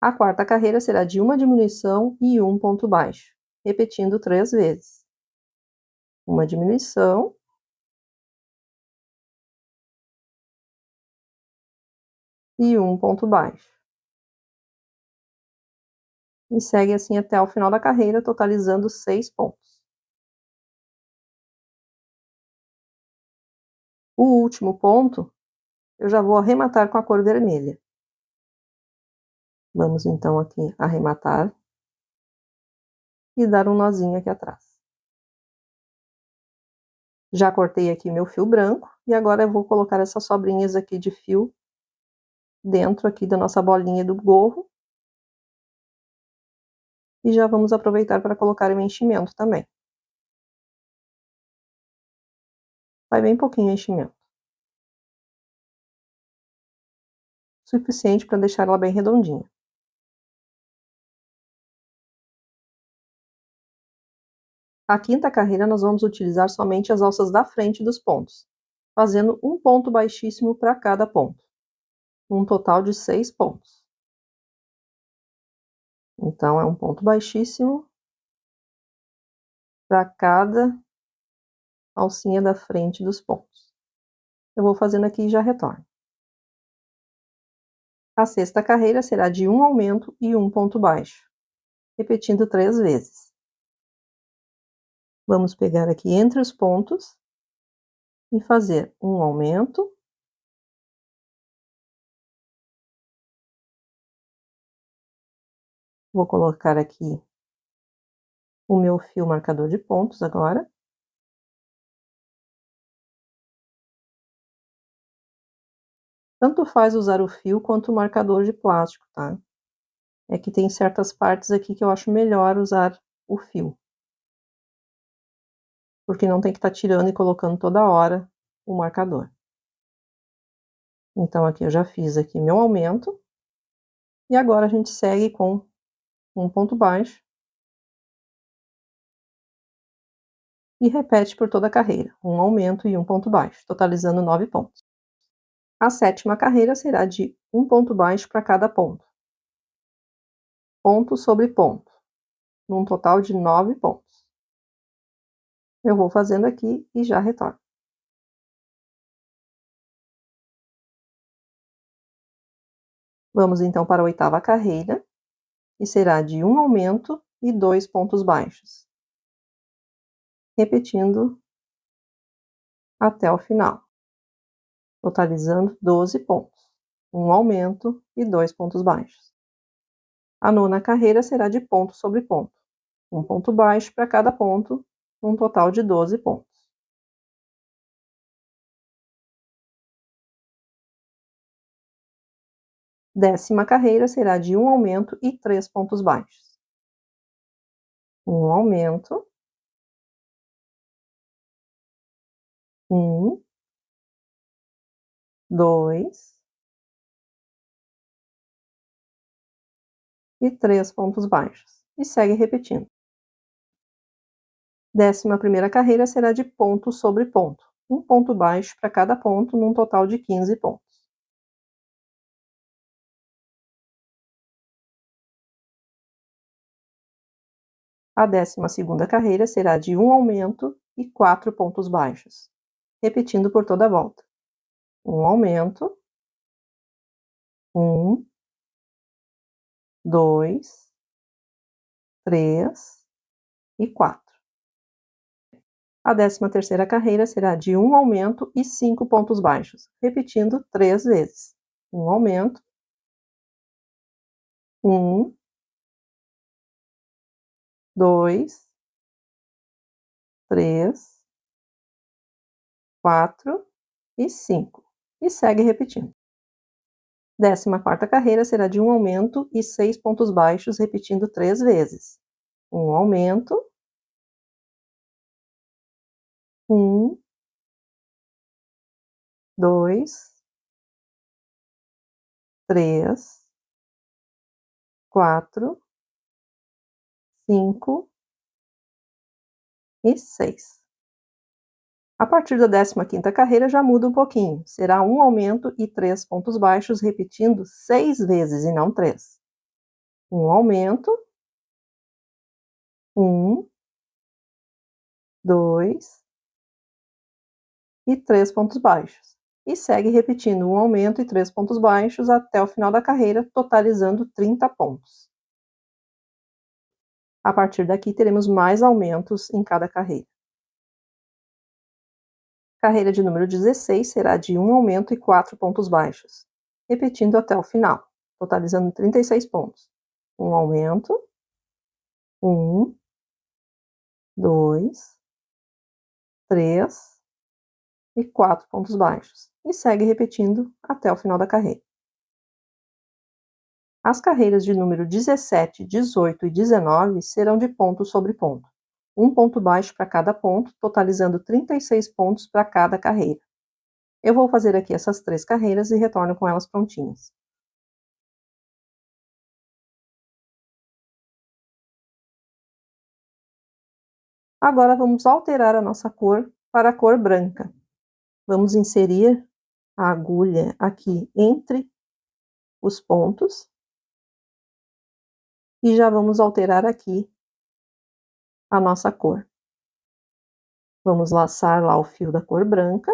A quarta carreira será de uma diminuição e um ponto baixo, repetindo 3 vezes. Uma diminuição e um ponto baixo. E segue assim até o final da carreira, totalizando 6 pontos. O último ponto, eu já vou arrematar com a cor vermelha. Vamos então aqui arrematar e dar um nozinho aqui atrás. Já cortei aqui meu fio branco e agora eu vou colocar essas sobrinhas aqui de fio dentro aqui da nossa bolinha do gorro. E já vamos aproveitar para colocar o enchimento também. Vai bem pouquinho o enchimento. Suficiente para deixar ela bem redondinha. A quinta carreira nós vamos utilizar somente as alças da frente dos pontos, fazendo um ponto baixíssimo para cada ponto, um total de 6 pontos. Então, é um ponto baixíssimo para cada alcinha da frente dos pontos. Eu vou fazendo aqui e já retorno. A sexta carreira será de um aumento e um ponto baixo, repetindo 3 vezes. Vamos pegar aqui entre os pontos e fazer um aumento Vou colocar aqui o meu fio marcador de pontos agora. Tanto faz usar o fio quanto o marcador de plástico, tá? É que tem certas partes aqui que eu acho melhor usar o fio. Porque não tem que estar tirando e colocando toda hora o marcador. Então, aqui eu já fiz aqui meu aumento. E agora a gente segue com um ponto baixo. E repete por toda a carreira, um aumento e um ponto baixo, totalizando 9 pontos. A sétima carreira será de um ponto baixo para cada ponto. Ponto sobre ponto, num total de 9 pontos. Eu vou fazendo aqui e já retorno. Vamos então para a oitava carreira, que será de um aumento e 2 pontos baixos, repetindo até o final, totalizando 12 pontos, um aumento e 2 pontos baixos. A nona carreira será de ponto sobre ponto, um ponto baixo para cada ponto, um total de 12 pontos. Décima carreira será de um aumento e 3 pontos baixos. Um aumento, 1, 2 e 3 pontos baixos. E segue repetindo. 11ª carreira será de ponto sobre ponto, um ponto baixo para cada ponto, num total de 15 pontos. A 12ª carreira será de 1 aumento e 4 pontos baixos, repetindo por toda a volta. 1 aumento, 1, 2, 3 e 4. A 13ª carreira será de 1 aumento e 5 pontos baixos, repetindo 3 vezes. 1 aumento, 1, 2, 3, 4 e 5. E segue repetindo. 14ª carreira será de 1 aumento e 6 pontos baixos, repetindo 3 vezes. 1 aumento, 1, 2, 3, 4, 5 e 6. A partir da 15ª carreira já muda um pouquinho, será 1 aumento e 3 pontos baixos, repetindo 6 vezes e não 3. 1 aumento, 1, 2 e 3 pontos baixos. E segue repetindo 1 aumento e 3 pontos baixos até o final da carreira, totalizando 30 pontos. A partir daqui teremos mais aumentos em cada carreira. Carreira de número 16 será de 1 aumento e 4 pontos baixos, repetindo até o final, totalizando 36 pontos. 1 aumento, 1, 2, 3 e 4 pontos baixos, e segue repetindo até o final da carreira. As carreiras de número 17, 18 e 19 serão de ponto sobre ponto. 1 ponto baixo para cada ponto, totalizando 36 pontos para cada carreira. Eu vou fazer aqui essas 3 carreiras e retorno com elas prontinhas. Agora vamos alterar a nossa cor para a cor branca. Vamos inserir a agulha aqui entre os pontos e já vamos alterar aqui a nossa cor. Vamos laçar lá o fio da cor branca.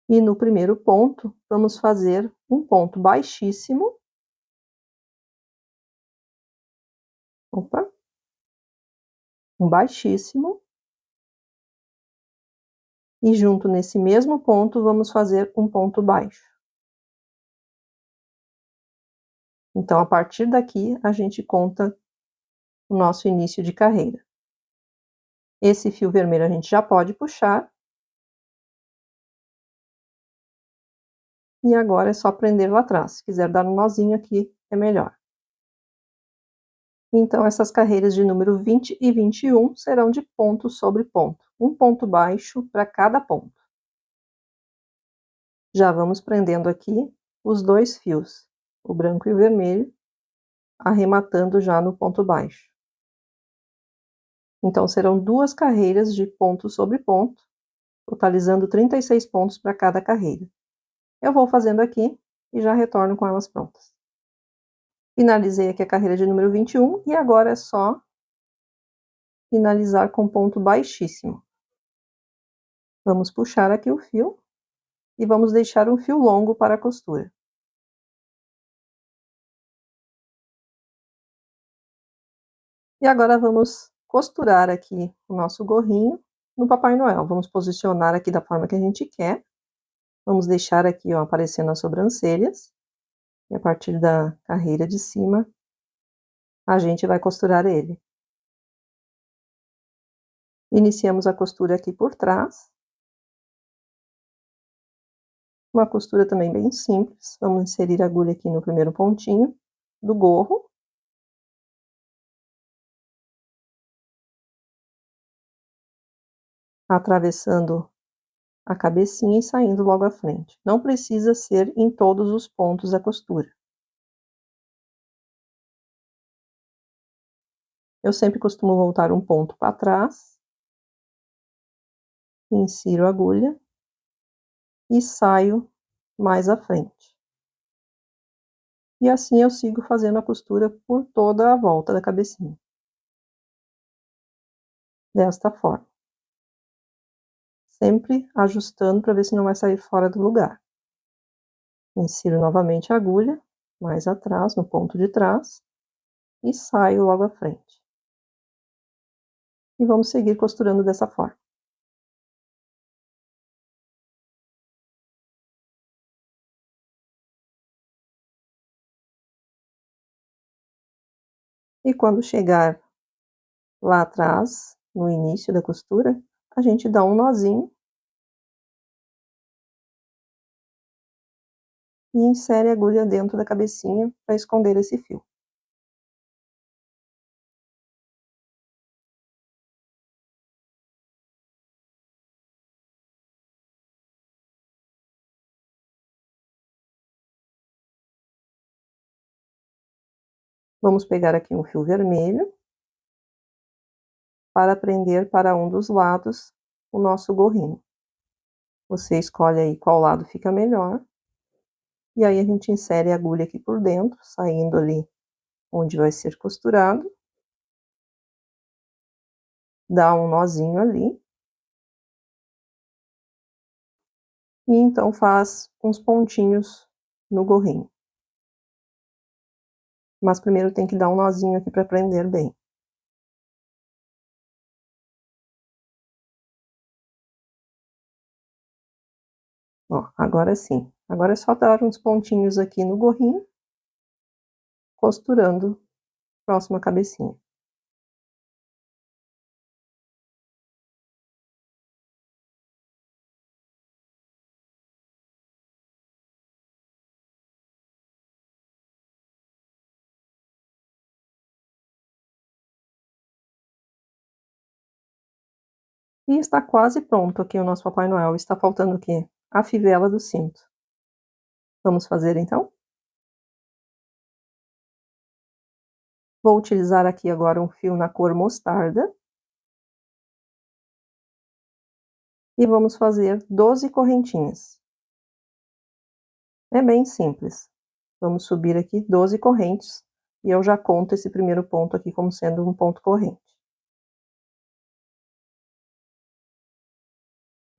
E no primeiro ponto, vamos fazer um ponto baixíssimo. Opa! Um baixíssimo. E junto nesse mesmo ponto, vamos fazer um ponto baixo. Então, a partir daqui, a gente conta o nosso início de carreira. Esse fio vermelho a gente já pode puxar. E agora é só prender lá atrás. Se quiser dar um nozinho aqui, é melhor. Então, essas carreiras de número 20 e 21 serão de ponto sobre ponto. Um ponto baixo para cada ponto. Já vamos prendendo aqui os 2 fios, o branco e o vermelho, arrematando já no ponto baixo. Então, serão 2 carreiras de ponto sobre ponto, totalizando 36 pontos para cada carreira. Eu vou fazendo aqui e já retorno com elas prontas. Finalizei aqui a carreira de número 21 e agora é só finalizar com ponto baixíssimo. Vamos puxar aqui o fio e vamos deixar um fio longo para a costura. E agora vamos costurar aqui o nosso gorrinho no Papai Noel. Vamos posicionar aqui da forma que a gente quer. Vamos deixar aqui, ó, aparecendo as sobrancelhas. E a partir da carreira de cima, a gente vai costurar ele. Iniciamos a costura aqui por trás. Uma costura também bem simples. Vamos inserir a agulha aqui no primeiro pontinho do gorro. Atravessando a cabecinha e saindo logo à frente. Não precisa ser em todos os pontos a costura. Eu sempre costumo voltar um ponto para trás, insiro a agulha e saio mais à frente. E assim eu sigo fazendo a costura por toda a volta da cabecinha. Desta forma. Sempre ajustando para ver se não vai sair fora do lugar. Insiro novamente a agulha, mais atrás, no ponto de trás, e saio logo à frente. E vamos seguir costurando dessa forma. E quando chegar lá atrás, no início da costura, a gente dá um nozinho e insere a agulha dentro da cabecinha para esconder esse fio. Vamos pegar aqui um fio vermelho para prender para um dos lados o nosso gorrinho. Você escolhe aí qual lado fica melhor. E aí a gente insere a agulha aqui por dentro, saindo ali onde vai ser costurado. Dá um nozinho ali. E então faz uns pontinhos no gorrinho. Mas primeiro tem que dar um nozinho aqui para prender bem. Ó, agora sim. Agora é só dar uns pontinhos aqui no gorrinho, costurando próximo à cabecinha. E está quase pronto aqui o nosso Papai Noel. Está faltando o quê? A fivela do cinto. Vamos fazer então? Vou utilizar aqui agora um fio na cor mostarda. E vamos fazer 12 correntinhas. É bem simples. Vamos subir aqui 12 correntes. E eu já conto esse primeiro ponto aqui como sendo um ponto corrente.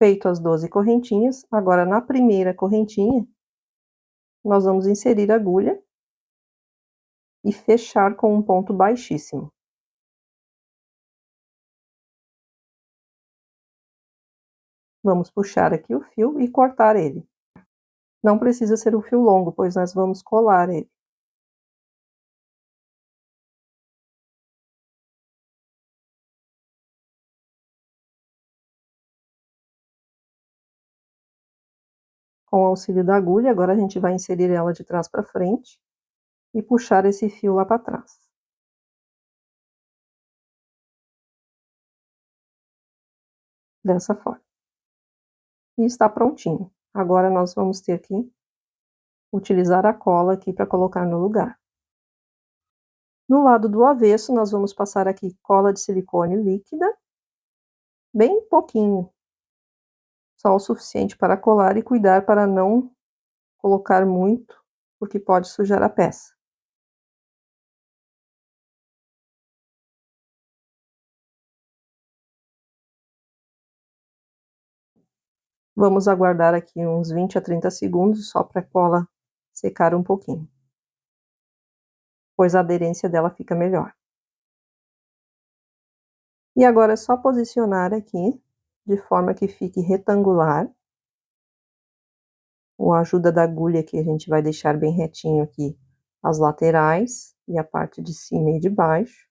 Feito as 12 correntinhas, agora na primeira correntinha, nós vamos inserir a agulha e fechar com um ponto baixíssimo. Vamos puxar aqui o fio e cortar ele. Não precisa ser um fio longo, pois nós vamos colar ele. Com o auxílio da agulha, agora a gente vai inserir ela de trás para frente e puxar esse fio lá para trás. Dessa forma. E está prontinho. Agora nós vamos ter que utilizar a cola aqui para colocar no lugar. No lado do avesso, nós vamos passar aqui cola de silicone líquida, bem pouquinho, só o suficiente para colar e cuidar para não colocar muito, porque pode sujar a peça. Vamos aguardar aqui uns 20 a 30 segundos só para a cola secar um pouquinho, pois a aderência dela fica melhor. E agora é só posicionar aqui, de forma que fique retangular. Com a ajuda da agulha que a gente vai deixar bem retinho aqui as laterais e a parte de cima e de baixo.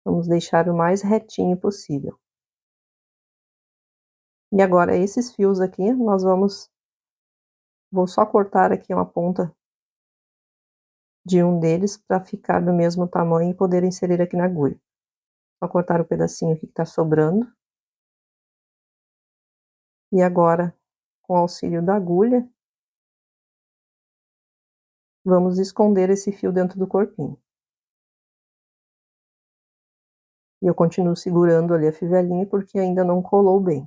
Vamos deixar o mais retinho possível. E agora esses fios aqui, vou só cortar aqui uma ponta de um deles para ficar do mesmo tamanho e poder inserir aqui na agulha. Só cortar o pedacinho aqui que tá sobrando. E agora, com o auxílio da agulha, vamos esconder esse fio dentro do corpinho. E eu continuo segurando ali a fivelinha porque ainda não colou bem.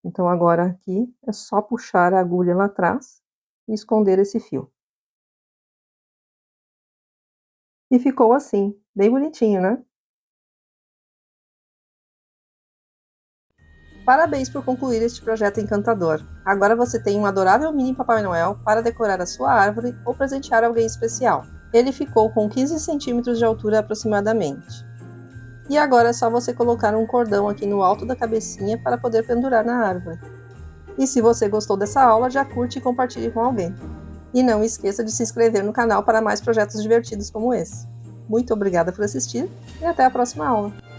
Então agora aqui é só puxar a agulha lá atrás e esconder esse fio. E ficou assim, bem bonitinho, né? Parabéns por concluir este projeto encantador. Agora você tem um adorável mini Papai Noel para decorar a sua árvore ou presentear alguém especial. Ele ficou com 15 centímetros de altura aproximadamente. E agora é só você colocar um cordão aqui no alto da cabecinha para poder pendurar na árvore. E se você gostou dessa aula, já curte e compartilhe com alguém. E não esqueça de se inscrever no canal para mais projetos divertidos como esse. Muito obrigada por assistir e até a próxima aula!